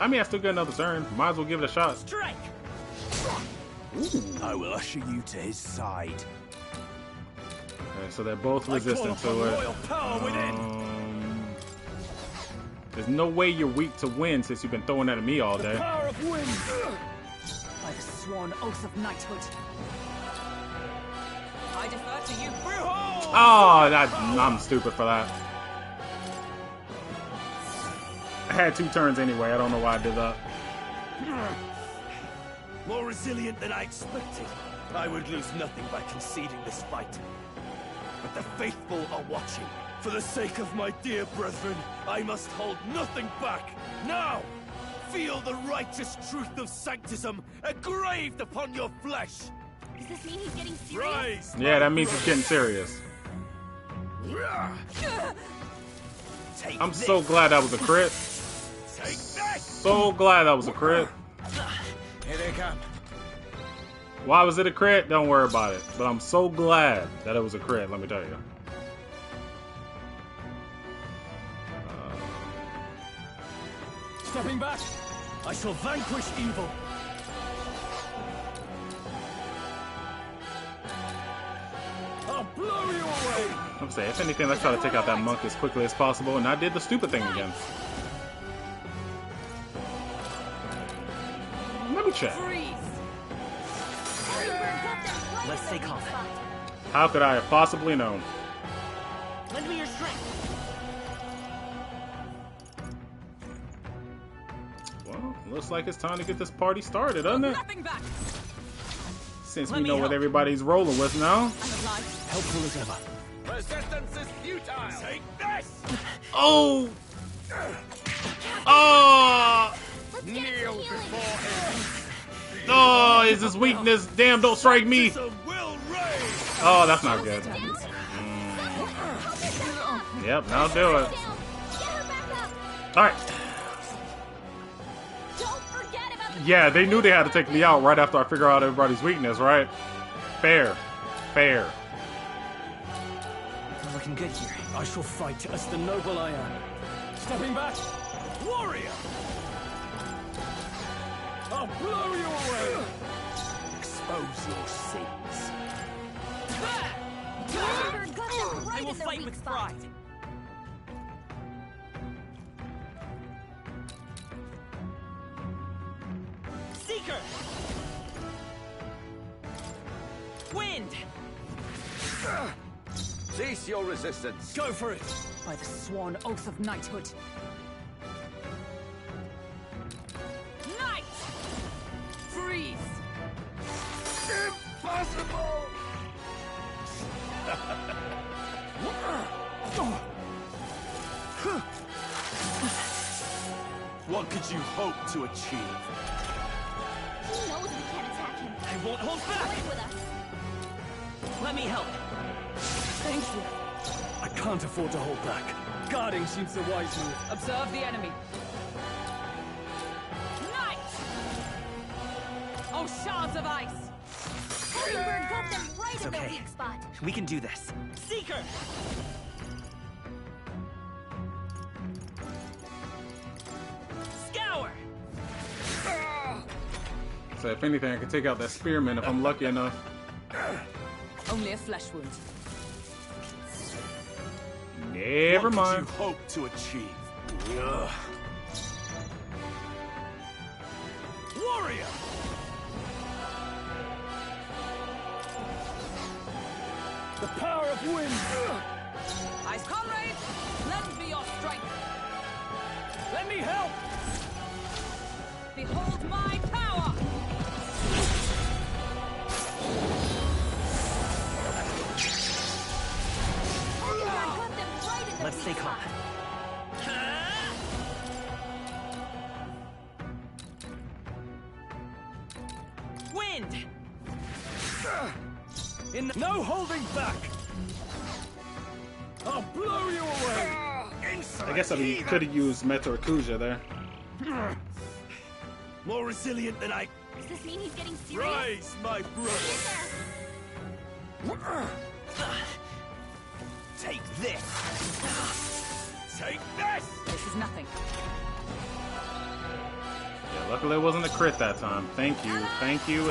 I mean, I still get another turn. Might as well give it a shot. Strike. I will usher you to his side. Okay, so they're both resistant to it. Royal power within. There's no way you're weak to wind since you've been throwing at me all day. Power of wind. By the sworn oath of knighthood. I defer to you. Oh, I'm stupid for that. I had 2 turns anyway. I don't know why I did that. More resilient than I expected. I would lose nothing by conceding this fight. But the faithful are watching. For the sake of my dear brethren, I must hold nothing back. Now, feel the righteous truth of sanctism engraved upon your flesh. Does this mean he's getting serious? Rise, Yeah, that means he's getting serious. I'm so glad that was a crit. Take this. So glad that was a crit. Here they come. Why was it a crit? Don't worry about it. But I'm so glad that it was a crit, let me tell you. Stepping back, I shall vanquish evil. I'll blow you away. I'm saying, if anything, let's try to take out that monk as quickly as possible. And I did the stupid thing again. Let me check. Let's stay calm. How could I have possibly known? Lend me your strength. Well, looks like it's time to get this party started, doesn't it? Nothing back. Since Let we me know what help. everybody's rolling with now. I'm alive. Helpful as ever. Resistance is futile. Take this. Oh! Oh! Kneel before him. Oh, is this weakness? Damn, don't strike me. Sanctism will reign. Oh, that's not good. Yep, now do it. Alright. Yeah, they knew they had to take me out right after I figure out everybody's weakness, right? Fair. Fair. We're looking good here. I shall fight as the noble I am. Stepping back, warrior. I'll blow you away. Expose your sins. I will fight with pride. Seeker! Wind! Cease your resistance. Go for it. By the sworn oath of knighthood. Night! Freeze! Impossible! What could you hope to achieve? He knows we can't attack him. I won't hold back! Fight with us. Let me help. Thank you. I can't afford to hold back. Guarding seems the wise move. Observe the enemy. Night! Oh, shards of ice! Hummingbird got them right It's in their okay. weak spot. We can do this. Seeker! Scour! So if anything, I can take out that spearman if I'm lucky enough. Only a flesh wound. Never What mind. could you hope to achieve? Warrior! The power of wind. Ice comrade, lend me your strength. Let me help. Behold my power! Let's stay calm. Wind! No holding back! I'll blow you away! I guess I could have used Meteor Kuja there. More resilient than I... Does this mean he's getting serious? Rise, my brother! Take this! Take this! This is nothing. Yeah, luckily it wasn't a crit that time. Thank you, and thank you.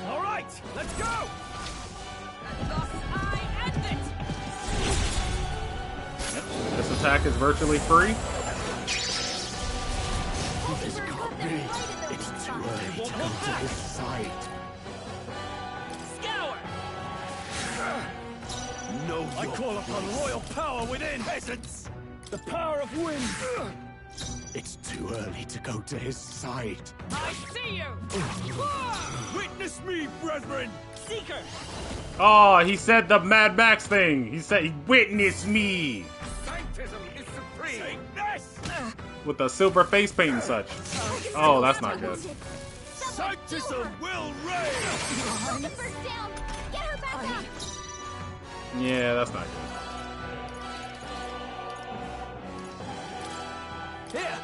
All right, let's go! And thus I end it! Yep, this attack is virtually free. This can't be. It's too early to come to this side. Scour! No, I call upon royal power within, peasants! The power of wind! It's too early to go to his side. I see you! Witness me, brethren! Seeker! Oh, he said the Mad Max thing. He said, "Witness me," Sanctism is supreme! Take this! with the silver face paint and such. Oh, that's not good. Sanctism will reign! The first down. Get her back up. Yeah, that's not good. Here!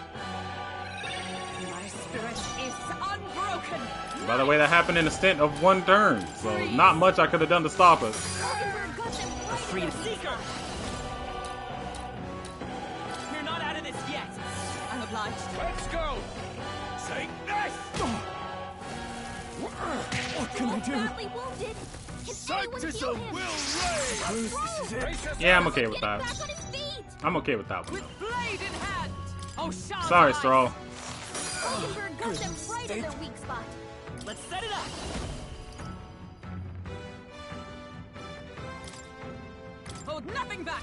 My spirit is unbroken! By the way, that happened in a stint of one turn, so not much I could have done to stop us. Freedom. Seeker! We're not out of this yet. I'm obliged. Let's go! Take this! What can I do? Badly wounded. Can anyone heal Sanctism him? will reign! This is it. Yeah, I'm okay with Get him that. back on his feet. I'm okay with that one. With blade in hand! Oh, shall Sorry, I? Stroll. Rosenberg got them right in their weak spot. Let's set it up. Hold nothing back!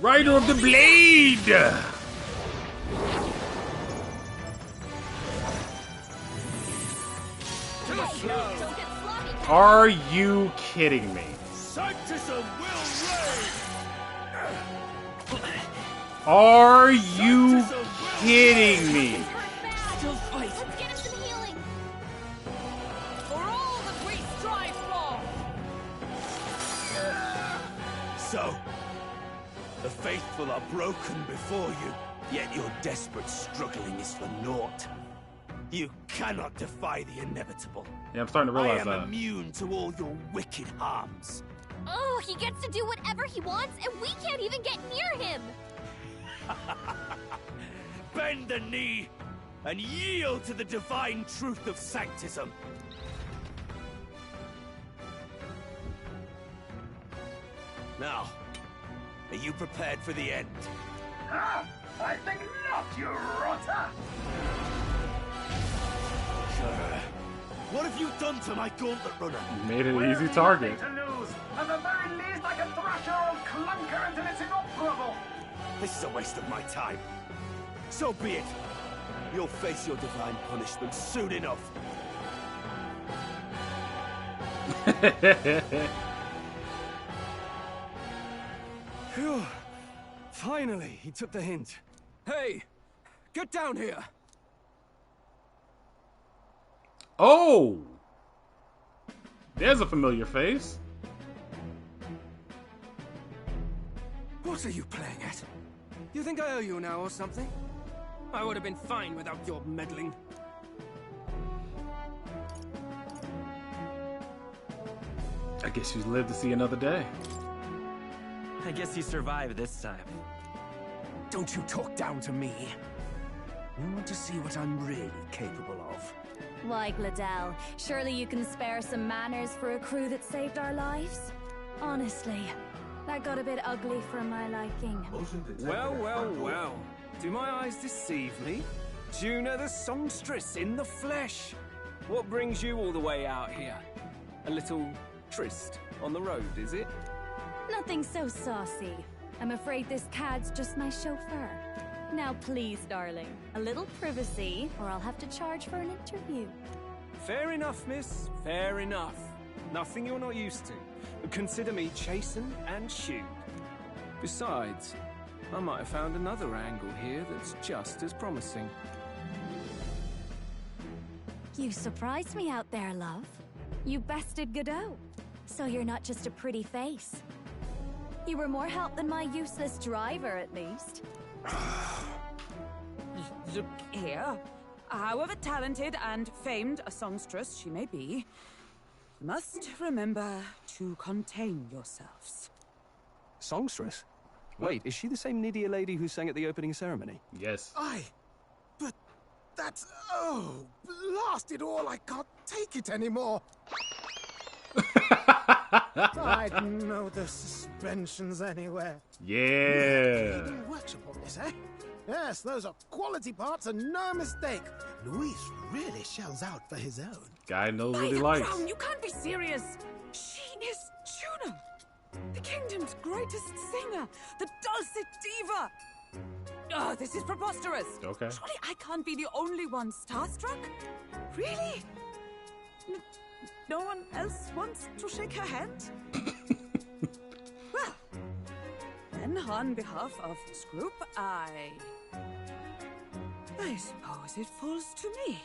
Rider of the Blade! Hey, don't get sloppy, Cat. Are you kidding me? Sanctism will reign! Are you kidding me? Hurt bad. Still fight. Let's get him some healing. For all that we strive for! So, the faithful are broken before you, yet your desperate struggling is for naught. You cannot defy the inevitable. Yeah, I'm starting to I realize am that. immune to all your wicked harms. Oh, he gets to do whatever he wants, and we can't even get near him. Bend the knee and yield to the divine truth of sanctism. Now, are you prepared for the end? Ah, I think not, you rotter! What have you done to my gauntlet runner? Made it an We've easy target. nothing to lose. At the very least, I can thrash your old clunker until it's inoperable. This is a waste of my time. So be it. You'll face your divine punishment soon enough. Phew. Finally, he took the hint. Hey, get down here. Oh! There's a familiar face. What are you playing at? You think I owe you now or something? I would have been fine without your meddling. I guess you lived to see another day. I guess you survived this time. Don't you talk down to me. You want to see what I'm really capable of. Why, Gladell, surely you can spare some manners for a crew that saved our lives? Honestly, that got a bit ugly for my liking. Well, well, well. Do my eyes deceive me? Juna the songstress in the flesh. What brings you all the way out here? A little tryst on the road, is it? Nothing so saucy. I'm afraid this cad's just my chauffeur. Now please, darling, a little privacy, or I'll have to charge for an interview. Fair enough, miss. Fair enough. Nothing you're not used to. Consider me chastened and shooed. Besides, I might have found another angle here that's just as promising. You surprised me out there, love. You bested Godot. So you're not just a pretty face. You were more help than my useless driver, at least. Look here. However talented and famed a songstress she may be, you must remember to contain yourselves. Songstress? Wait, is she the same Nidia lady who sang at the opening ceremony? Yes. Aye, but that's... oh, blast it all, I can't take it anymore. I'd know the suspensions anywhere. Yeah. Workshop on this, eh? Yes, those are quality parts and no mistake. Luis really shells out for his own. Guy knows By what he the likes. crown, you can't be serious. She is Juno, the kingdom's greatest singer, the dulcet diva. Oh, this is preposterous. Okay. Surely I can't be the only one starstruck? Really? No one else wants to shake her hand? Well, then on behalf of this group, I suppose it falls to me.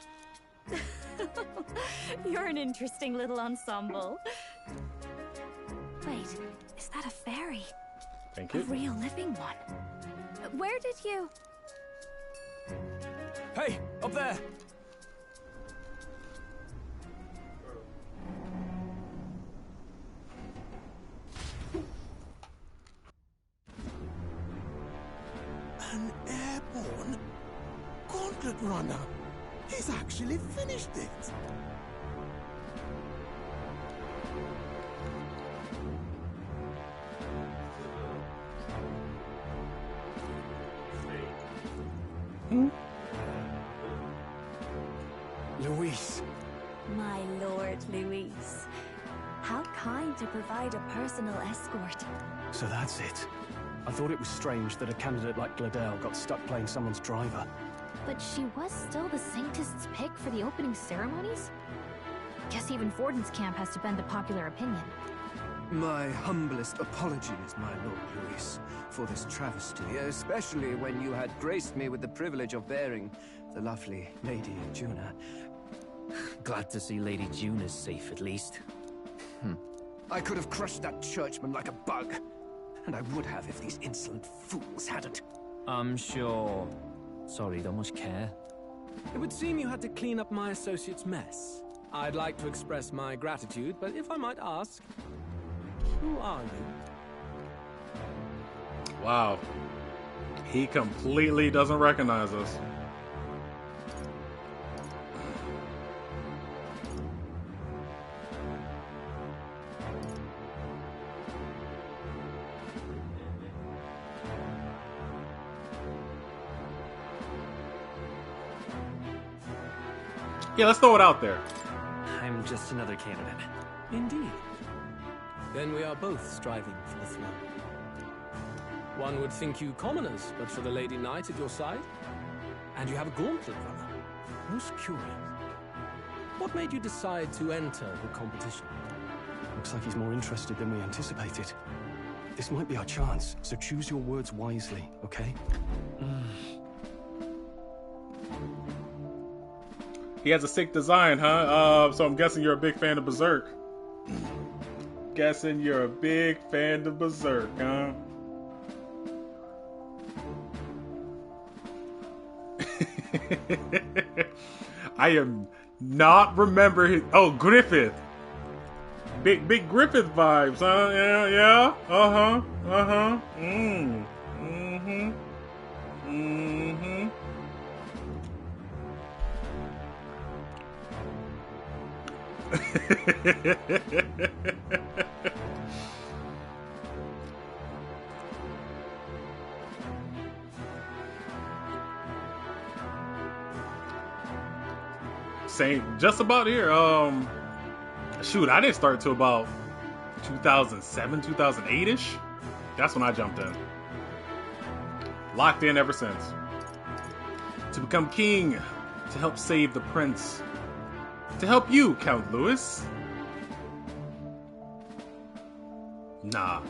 You're an interesting little ensemble. Wait, is that a fairy? Thank A you. real living one. Where did you... Hey, up there! An airborne gauntlet runner. He's actually finished it. Luis. My lord, Luis. How kind to provide a personal escort. So that's it. I thought it was strange that a candidate like Gladell got stuck playing someone's driver. But she was still the Saintist's pick for the opening ceremonies? Guess even Forden's camp has to bend to popular opinion. My humblest apologies, my Lord Luis, for this travesty, especially when you had graced me with the privilege of bearing the lovely Lady Juna. Glad to see Lady Juna's safe, at least. I could have crushed that churchman like a bug, and I would have if these insolent fools hadn't. I'm sure. Sorry, don't much care. It would seem you had to clean up my associate's mess. I'd like to express my gratitude, but if I might ask, who are you? Wow. He completely doesn't recognize us. Yeah, let's throw it out there. I'm just another candidate. Indeed. Then we are both striving for the throne. One would think you commoners, but for the Lady Knight at your side. And you have a gauntlet runner. Most curious. What made you decide to enter the competition? Looks like he's more interested than we anticipated. This might be our chance, so choose your words wisely, okay? He has a sick design, huh? So I'm guessing you're a big fan of Berserk. Guessing you're a big fan of Berserk, huh? I am not remember his... Oh, Griffith. Big Griffith vibes, huh? Yeah. Uh-huh. Same, just about here. Shoot, I didn't start till about 2007, 2008-ish. That's when I jumped in. Locked in ever since. To become king. To help save the prince. To help you, Count Louis. Nah.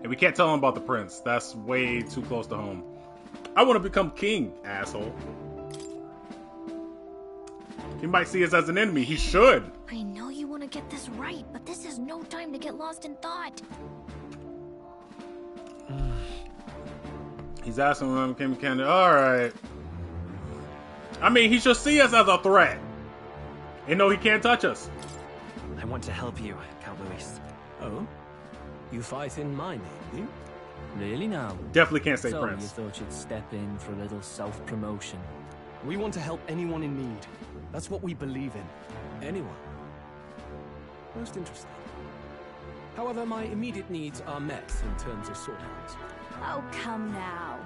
And we can't tell him about the prince. That's way too close to home. I want to become king, asshole. He might see us as an enemy. He should. I know you want to get this right, but this is no time to get lost in thought. He's asking when I became candidate. Alright. I mean, he should see us as a threat. And know he can't touch us. I want to help you, Count Louis. Oh? You fight in my name, do you? Really now? Definitely can't say so prince. You thought you'd step in for a little self-promotion. We want to help anyone in need. That's what we believe in. Anyone. Most interesting. However, my immediate needs are met in terms of swordhounds. Oh, come now.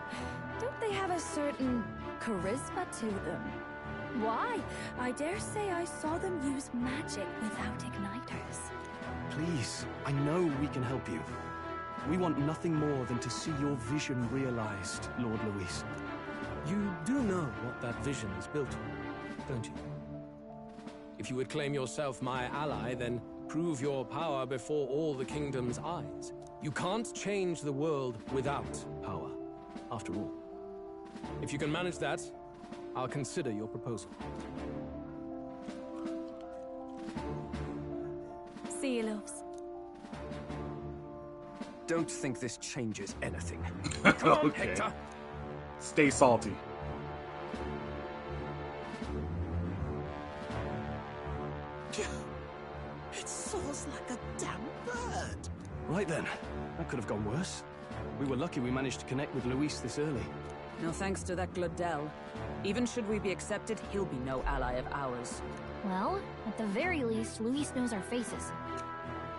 Don't they have a certain charisma to them? Why? I dare say I saw them use magic without igniters. Please, I know we can help you. We want nothing more than to see your vision realized, Lord Louis. You do know what that vision is built on, don't you? If you would claim yourself my ally, then prove your power before all the kingdom's eyes. You can't change the world without power, after all. If you can manage that, I'll consider your proposal. See you, loves. Don't think this changes anything. Come on, Okay. Hector! Stay salty. It soars like a damn bird. Right then, that could have gone worse. We were lucky we managed to connect with Luis this early. No thanks to that Glodell. Even should we be accepted, he'll be no ally of ours. Well, at the very least, Luis knows our faces.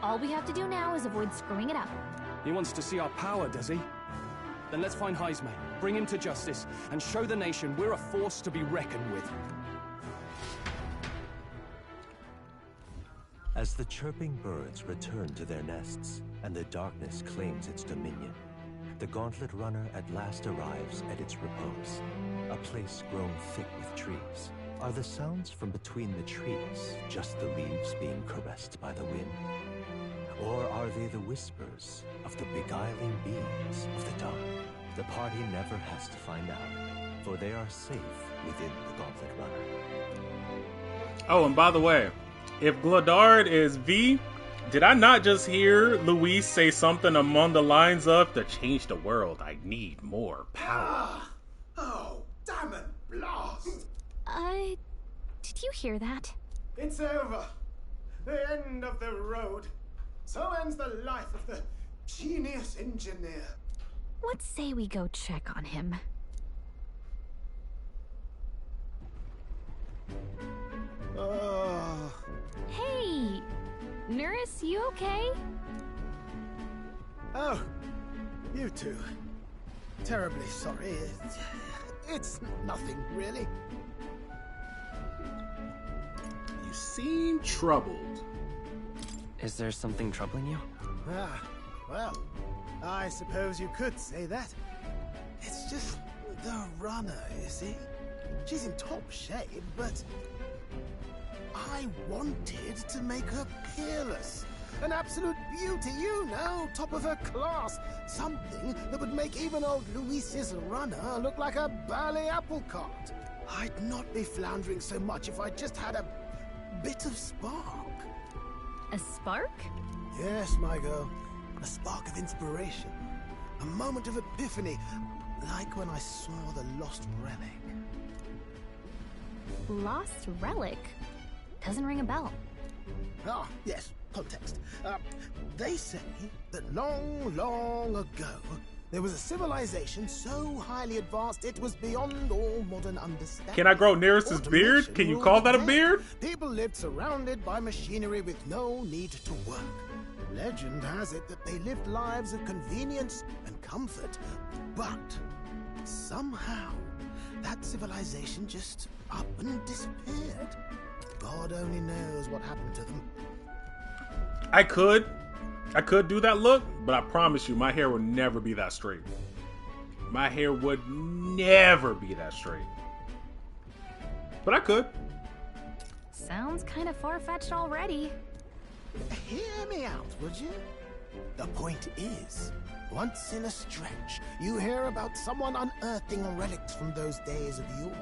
All we have to do now is avoid screwing it up. He wants to see our power, does he? Then let's find Heisme, bring him to justice, and show the nation we're a force to be reckoned with. As the chirping birds return to their nests and the darkness claims its dominion, the Gauntlet Runner at last arrives at its repose, a place grown thick with trees. Are the sounds from between the trees just the leaves being caressed by the wind? Or are they the whispers of the beguiling beings of the dark? The party never has to find out, for they are safe within the Gauntlet Runner. Oh, and by the way, if Glodard is V, did I not just hear Luis say something along the lines of, to change the world, I need more power? Oh, damn it, blast! Did you hear that? It's over. The end of the road. So ends the life of the genius engineer. Let's say we go check on him. Oh. Hey! Nurse, you okay? Oh, you two. Terribly sorry. It's nothing, really. You seem troubled. Is there something troubling you? Ah, well, I suppose you could say that. It's just the runner, you see? She's in top shape, but I wanted to make her peerless. An absolute beauty, you know, top of her class. Something that would make even old Luis's runner look like a ballet apple cart. I'd not be floundering so much if I just had a bit of spark. A spark? Yes, my girl. A spark of inspiration. A moment of epiphany, like when I saw the lost relic. Lost relic? Doesn't ring a bell. Ah, yes, context. They say that long, long ago, there was a civilization so highly advanced it was beyond all modern understanding. Can I grow Nearest's beard? Can you call that a beard? People lived surrounded by machinery with no need to work. Legend has it that they lived lives of convenience and comfort, but somehow that civilization just up and disappeared. God only knows what happened to them. I could do that look, but I promise you, my hair would never be that straight. My hair would never be that straight. But I could. Sounds kind of far-fetched already. Hear me out, would you? The point is, once in a stretch, you hear about someone unearthing relics from those days of yore.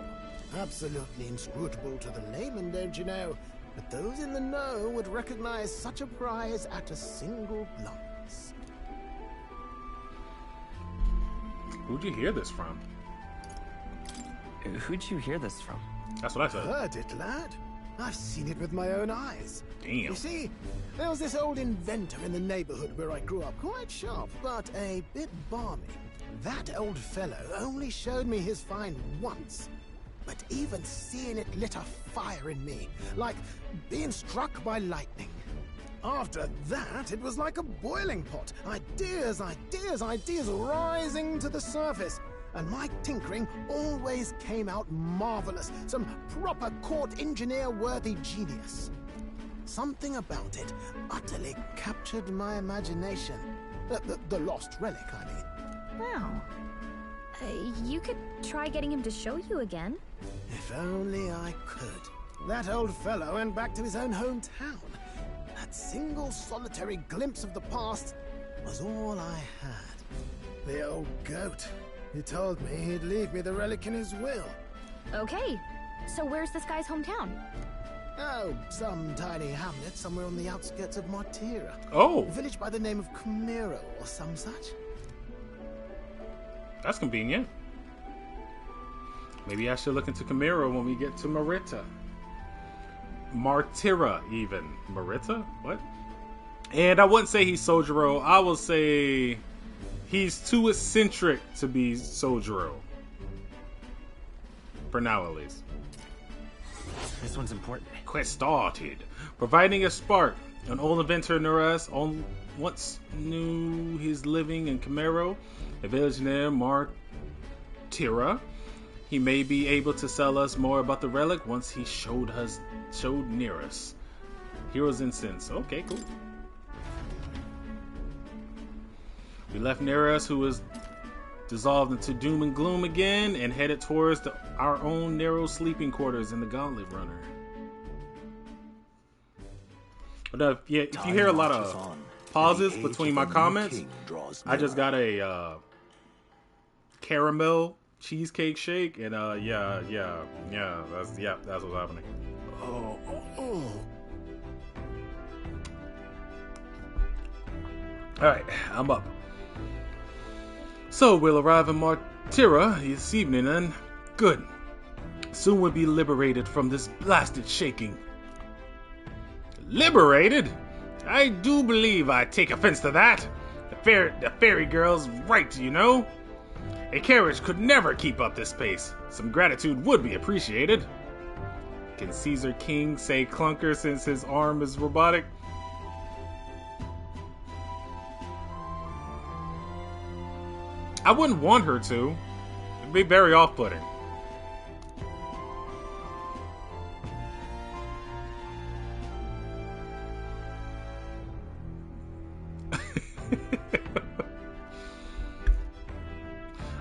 Absolutely inscrutable to the layman, don't you know? But those in the know would recognize such a prize at a single glance. Who'd you hear this from? Who'd you hear this from? That's what I said. Heard it, lad. I've seen it with my own eyes. Damn. You see, there was this old inventor in the neighborhood where I grew up, quite sharp, but a bit balmy. That old fellow only showed me his find once. But even seeing it lit a fire in me, like being struck by lightning. After that, it was like a boiling pot. Ideas rising to the surface. And my tinkering always came out marvelous. Some proper court engineer-worthy genius. Something about it utterly captured my imagination. The lost relic, I mean. Wow. You could try getting him to show you again. If only I could. That old fellow went back to his own hometown. That single solitary glimpse of the past was all I had. The old goat. He told me he'd leave me the relic in his will. Okay, so where's this guy's hometown? Oh, some tiny hamlet somewhere on the outskirts of Martira. Oh. A village by the name of Camiro or some such. That's convenient. Maybe I should look into Camiro when we get to Marita. Martira, even. Marita? What? And I wouldn't say he's Sojiro. I will say he's too eccentric to be Sojiro. For now, at least. This one's important. Quest started. Providing a spark. An old inventor Nuras once knew his living in Camiro, a village near Martira. He may be able to sell us more about the relic once he showed near us. Hero's Incense. Okay, cool. We left Nereus, who was dissolved into doom and gloom again, and headed towards our own narrow sleeping quarters in the Gauntlet Runner. But if you hear a lot of pauses between my comments, I just got a caramel cheesecake shake, and that's what's happening. Alright, I'm up. So we'll arrive in Martira this evening, then. Good. Soon we'll be liberated from this blasted shaking. Liberated? I do believe I take offense to that. The fairy girl's right, you know. A carriage could never keep up this pace. Some gratitude would be appreciated. Can Caesar King say clunker since his arm is robotic? I wouldn't want her to. It'd be very off-putting.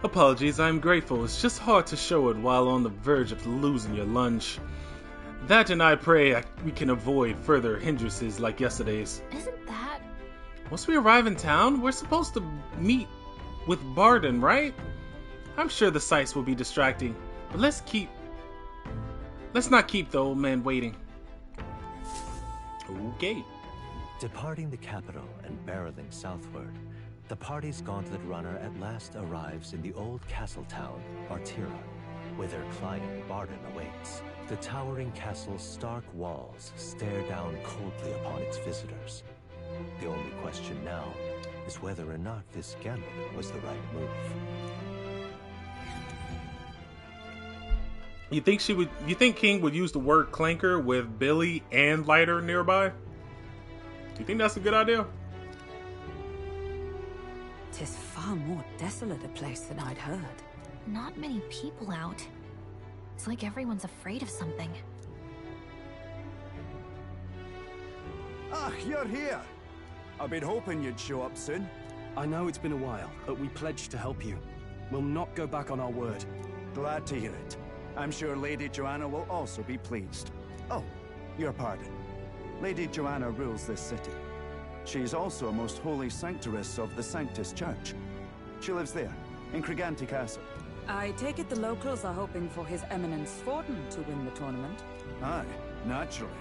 Apologies, I'm grateful. It's just hard to show it while on the verge of losing your lunch. That and I pray we can avoid further hindrances like yesterday's. Isn't that... Once we arrive in town, we're supposed to meet with Barden, right? I'm sure the sights will be distracting, but let's not keep the old man waiting. Okay. Departing the capital and barreling southward, the party's gauntlet runner at last arrives in the old castle town, Martira, where their client Barden awaits. The towering castle's stark walls stare down coldly upon its visitors. The only question now is whether or not this gambit was the right move. You think King would use the word clanker with Billy and Lighter nearby? Do you think that's a good idea? 'Tis far more desolate a place than I'd heard. Not many people out. It's like everyone's afraid of something. Ah, you're here! I've been hoping you'd show up soon. I know it's been a while, but we pledged to help you. We'll not go back on our word. Glad to hear it. I'm sure Lady Joanna will also be pleased. Oh, your pardon. Lady Joanna rules this city. She's also a most holy sanctoress of the Sanctus Church. She lives there, in Criganti Castle. I take it the locals are hoping for His Eminence Forden to win the tournament? Aye, naturally.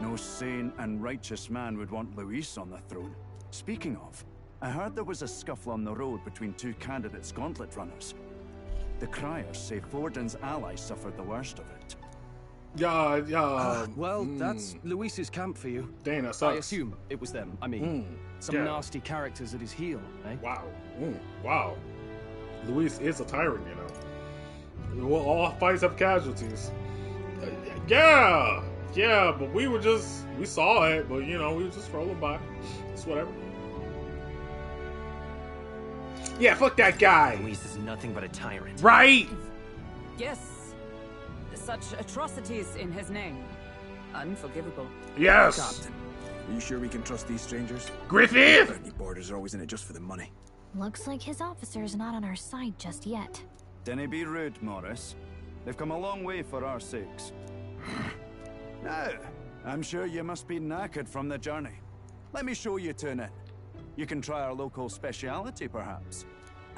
No sane and righteous man would want Luis on the throne. Speaking of, I heard there was a scuffle on the road between two candidates gauntlet runners. The criers say Forden's allies suffered the worst of it. Well, that's Luis's camp for you. Dana sucks. I assume it was them. I mean, some nasty characters at his heel, eh? Wow. Wow. Luis is a tyrant, you know. Well, all fights have casualties. Yeah, but we saw it, but you know, we were just rolling by. It's whatever. Yeah, fuck that guy. Luis is nothing but a tyrant. Right? Yes. Such atrocities in his name. Unforgivable. Yes. Captain, are you sure we can trust these strangers? Griffith! The boarders are always in it just for the money. Looks like his officer's not on our side just yet. Dinna be rude, Morris. They've come a long way for our sakes. Now, I'm sure you must be knackered from the journey. Let me show you to an inn. You can try our local speciality, perhaps.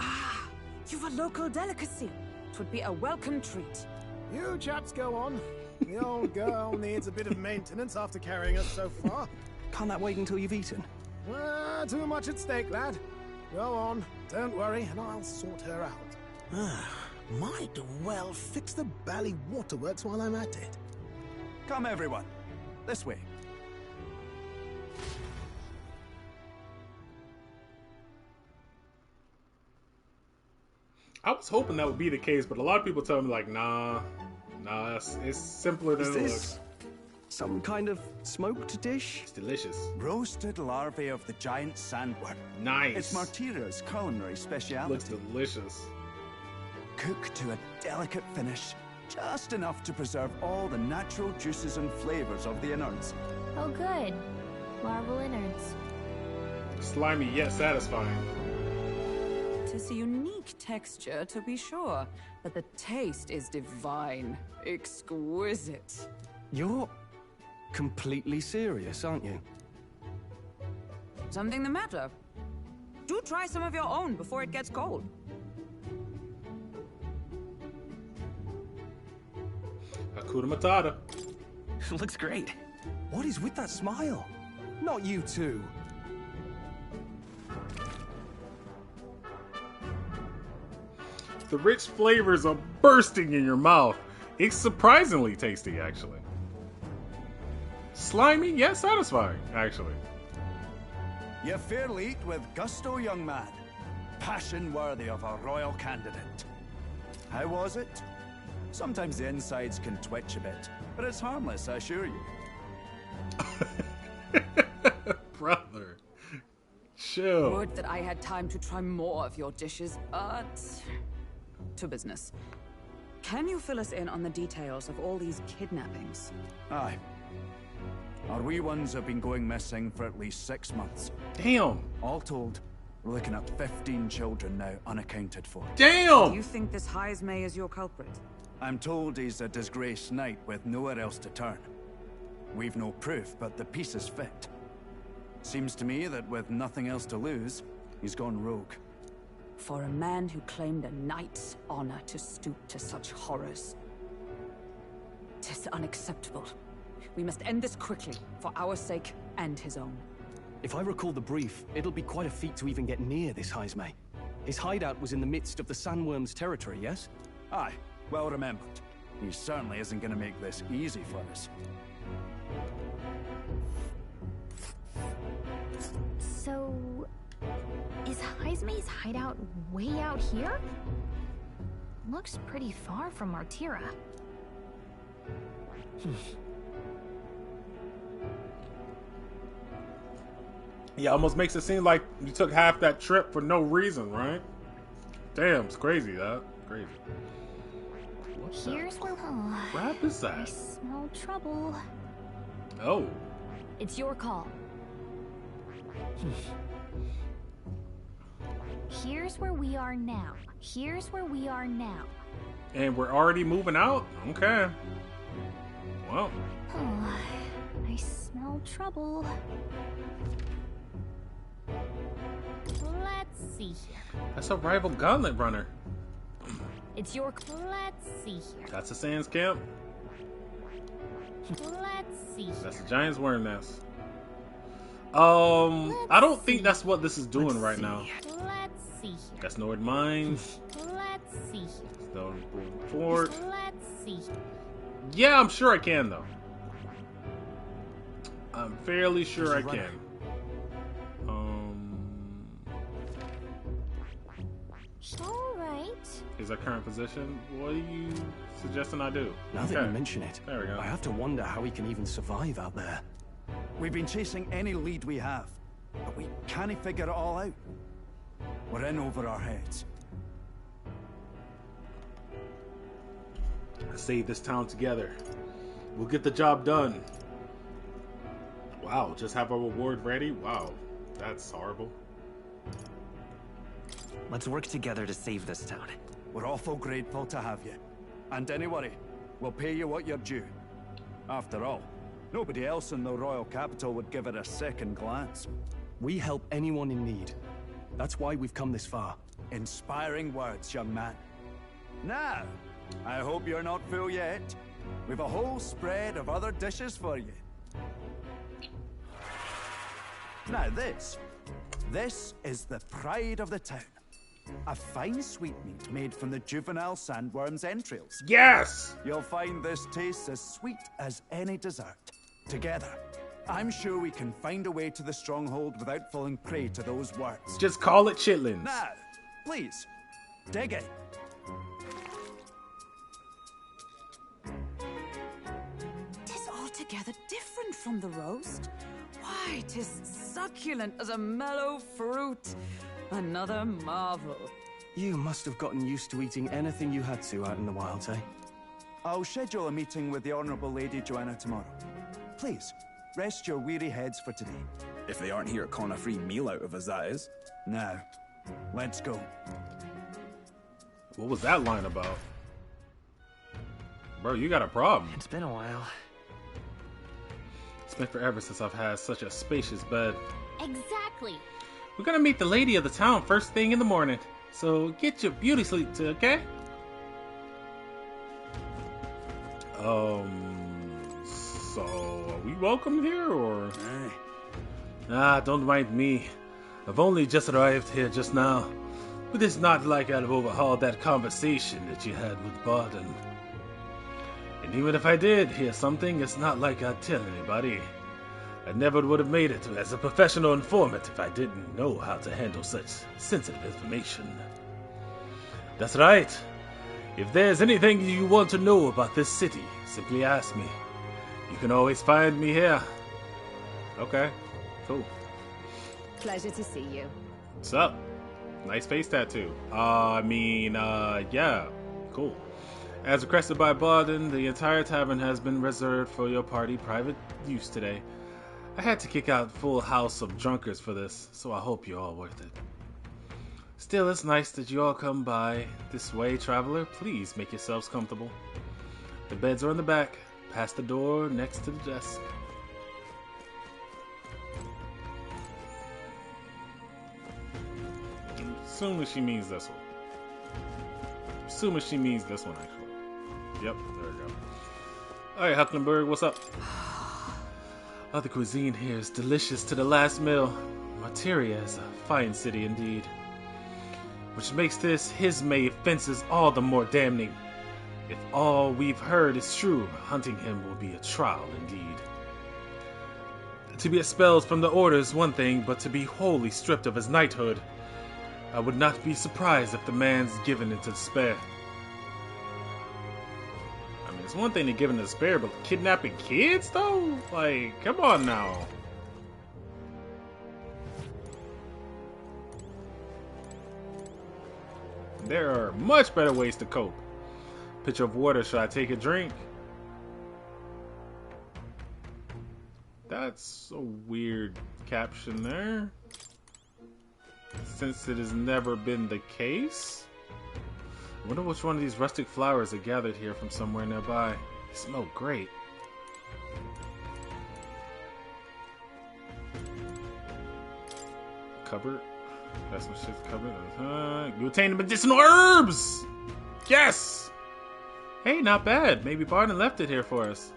Ah, you've a local delicacy. It would be a welcome treat. You chaps go on. The old girl needs a bit of maintenance after carrying us so far. Can't that wait until you've eaten? Too much at stake, lad. Go on, don't worry, and I'll sort her out. Might well fix the bally waterworks while I'm at it. Come, everyone. This way. I was hoping that would be the case, but a lot of people tell me like, nah, it's simpler than it looks. Some kind of smoked dish? It's delicious. Roasted larvae of the giant sandworm. Nice. It's Martira's culinary speciality. Looks delicious. Cooked to a delicate finish, just enough to preserve all the natural juices and flavors of the innards. Oh good. Larval innards. Slimy yet satisfying. Tis a unique texture, to be sure, but the taste is divine. Exquisite. You're completely serious, aren't you? Something the matter? Do try some of your own before it gets cold. Hakuna Matata. Looks great. What is with that smile? Not you two. The rich flavors are bursting in your mouth. It's surprisingly tasty, actually. Slimy yet satisfying, actually. You fairly eat with gusto, young man. Passion worthy of a royal candidate. How was it? Sometimes the insides can twitch a bit, but it's harmless, I assure you. Brother, chill. Would that I had time to try more of your dishes, but... to business. Can you fill us in on the details of all these kidnappings? Aye. Our wee ones have been going missing for at least 6 months. Damn. All told, we're looking at 15 children now unaccounted for. Damn! Do you think this Heismay is your culprit? I'm told he's a disgraced knight with nowhere else to turn. We've no proof, but the pieces fit. Seems to me that with nothing else to lose, he's gone rogue. For a man who claimed a knight's honor to stoop to such horrors. 'Tis unacceptable. We must end this quickly, for our sake and his own. If I recall the brief, it'll be quite a feat to even get near this Heismay. His hideout was in the midst of the Sandworm's territory, yes? Aye, well remembered. He certainly isn't going to make this easy for us. So... is Heismay's hideout way out here? Looks pretty far from Martira. Yeah, almost makes it seem like you took half that trip for no reason, right? Damn, it's crazy, that. Crazy. Here's where... Crap is that? I smell trouble. Oh. It's your call. Here's where we are now. Here's where we are now. And we're already moving out? Okay. Well. Oh, I smell trouble. Let's see here. That's a rival gauntlet runner. It's your... Let's see here. That's a Sans camp. Let's see here. That's a Giant's worm nest. I don't think that's what this is doing right now. Let's see here. That's Nord Mines. Let's see here. Stone Fort. Let's see here. Yeah, I'm sure I can though. I'm fairly sure I can. All right. Is our current position? What are you suggesting I do? Now that you mention it, there we go. I have to wonder how we can even survive out there. We've been chasing any lead we have, but we can't figure it all out. We're in over our heads. Save this town together. We'll get the job done. Wow, just have a reward ready? Wow, that's horrible. Let's work together to save this town. We're awful grateful to have you. And don't worry, we'll pay you what you're due. After all, nobody else in the royal capital would give it a second glance. We help anyone in need. That's why we've come this far. Inspiring words, young man. Now, I hope you're not full yet. We've a whole spread of other dishes for you. Now this is the pride of the town. A fine sweetmeat made from the juvenile sandworm's entrails. Yes! You'll find this tastes as sweet as any dessert. Together, I'm sure we can find a way to the stronghold without falling prey to those words. Just call it chitlins. Now, please, dig in. Tis altogether different from the roast. Why, 'tis succulent as a mellow fruit. Another marvel. You must have gotten used to eating anything you had to out in the wilds, eh? I'll schedule a meeting with the Honourable Lady Joanna tomorrow. Please, rest your weary heads for today. If they aren't here calling a free meal out of us, that is. Now, let's go. What was that line about? Bro, you got a problem. It's been a while. It's been forever since I've had such a spacious bed. Exactly. We're gonna meet the lady of the town first thing in the morning. So get your beauty sleep to, okay? So are we welcome here or? Don't mind me. I've only just arrived here just now. But it's not like I've overhauled that conversation that you had with Barden. And even if I did hear something, it's not like I'd tell anybody. I never would have made it as a professional informant if I didn't know how to handle such sensitive information. That's right. If there's anything you want to know about this city, simply ask me. You can always find me here. Okay, cool. Pleasure to see you. What's up? Nice face tattoo. Yeah, cool. As requested by Barden, the entire tavern has been reserved for your party private use today. I had to kick out full house of drunkards for this, so I hope you're all worth it. Still, it's nice that you all come by. This way, traveler, please make yourselves comfortable. The beds are in the back, past the door, next to the desk. I'm assuming she means this one. Assuming she means this one, actually. Yep, there we go. Alright, Hucklenberg, what's up? Oh, the cuisine here is delicious to the last meal. Materia is a fine city indeed. Which makes this his May offenses all the more damning. If all we've heard is true, hunting him will be a trial indeed. To be expelled from the order is one thing, but to be wholly stripped of his knighthood, I would not be surprised if the man's given into despair. I mean, it's one thing to give into despair, but kidnapping kids, though? Like, come on now. There are much better ways to cope. Pitcher of water, should I take a drink? That's a weird caption there. Since it has never been the case. wonder which one of these rustic flowers are gathered here from somewhere nearby. They smell great. Cupboard. That's some shit's cupboard. You obtain the medicinal herbs! Yes! Hey, not bad. Maybe Barton left it here for us.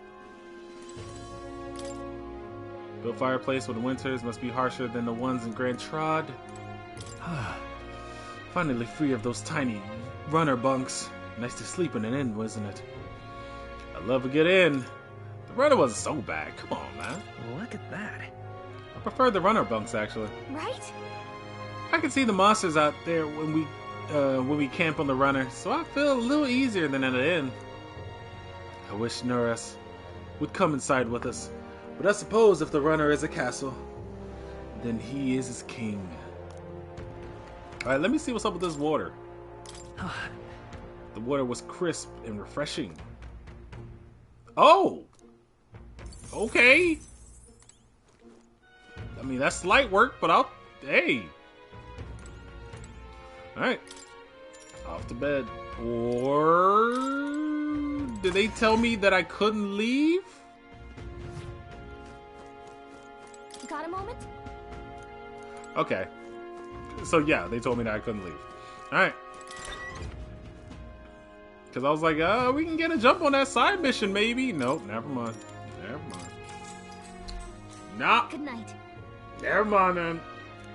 Built fireplace for the winters must be harsher than the ones in Grand Trod. Finally free of those tiny runner bunks. Nice to sleep in an inn, wasn't it? I love a good inn. The runner wasn't so bad. Come on, man. Look at that. I prefer the runner bunks, actually. Right? I can see the monsters out there when we camp on the runner, so I feel a little easier than at an inn. I wish Nuras would come inside with us, but I suppose if the runner is a castle, then he is his king. Alright, let me see what's up with this water. The water was crisp and refreshing. Oh! Okay. I mean, that's light work, but hey. Alright. Off to bed. Or did they tell me that I couldn't leave? Got a moment? Okay. So yeah, they told me that I couldn't leave. Alright. Because I was like, we can get a jump on that side mission maybe. Nope, never mind. Never mind. Nah. Good night. Never mind then.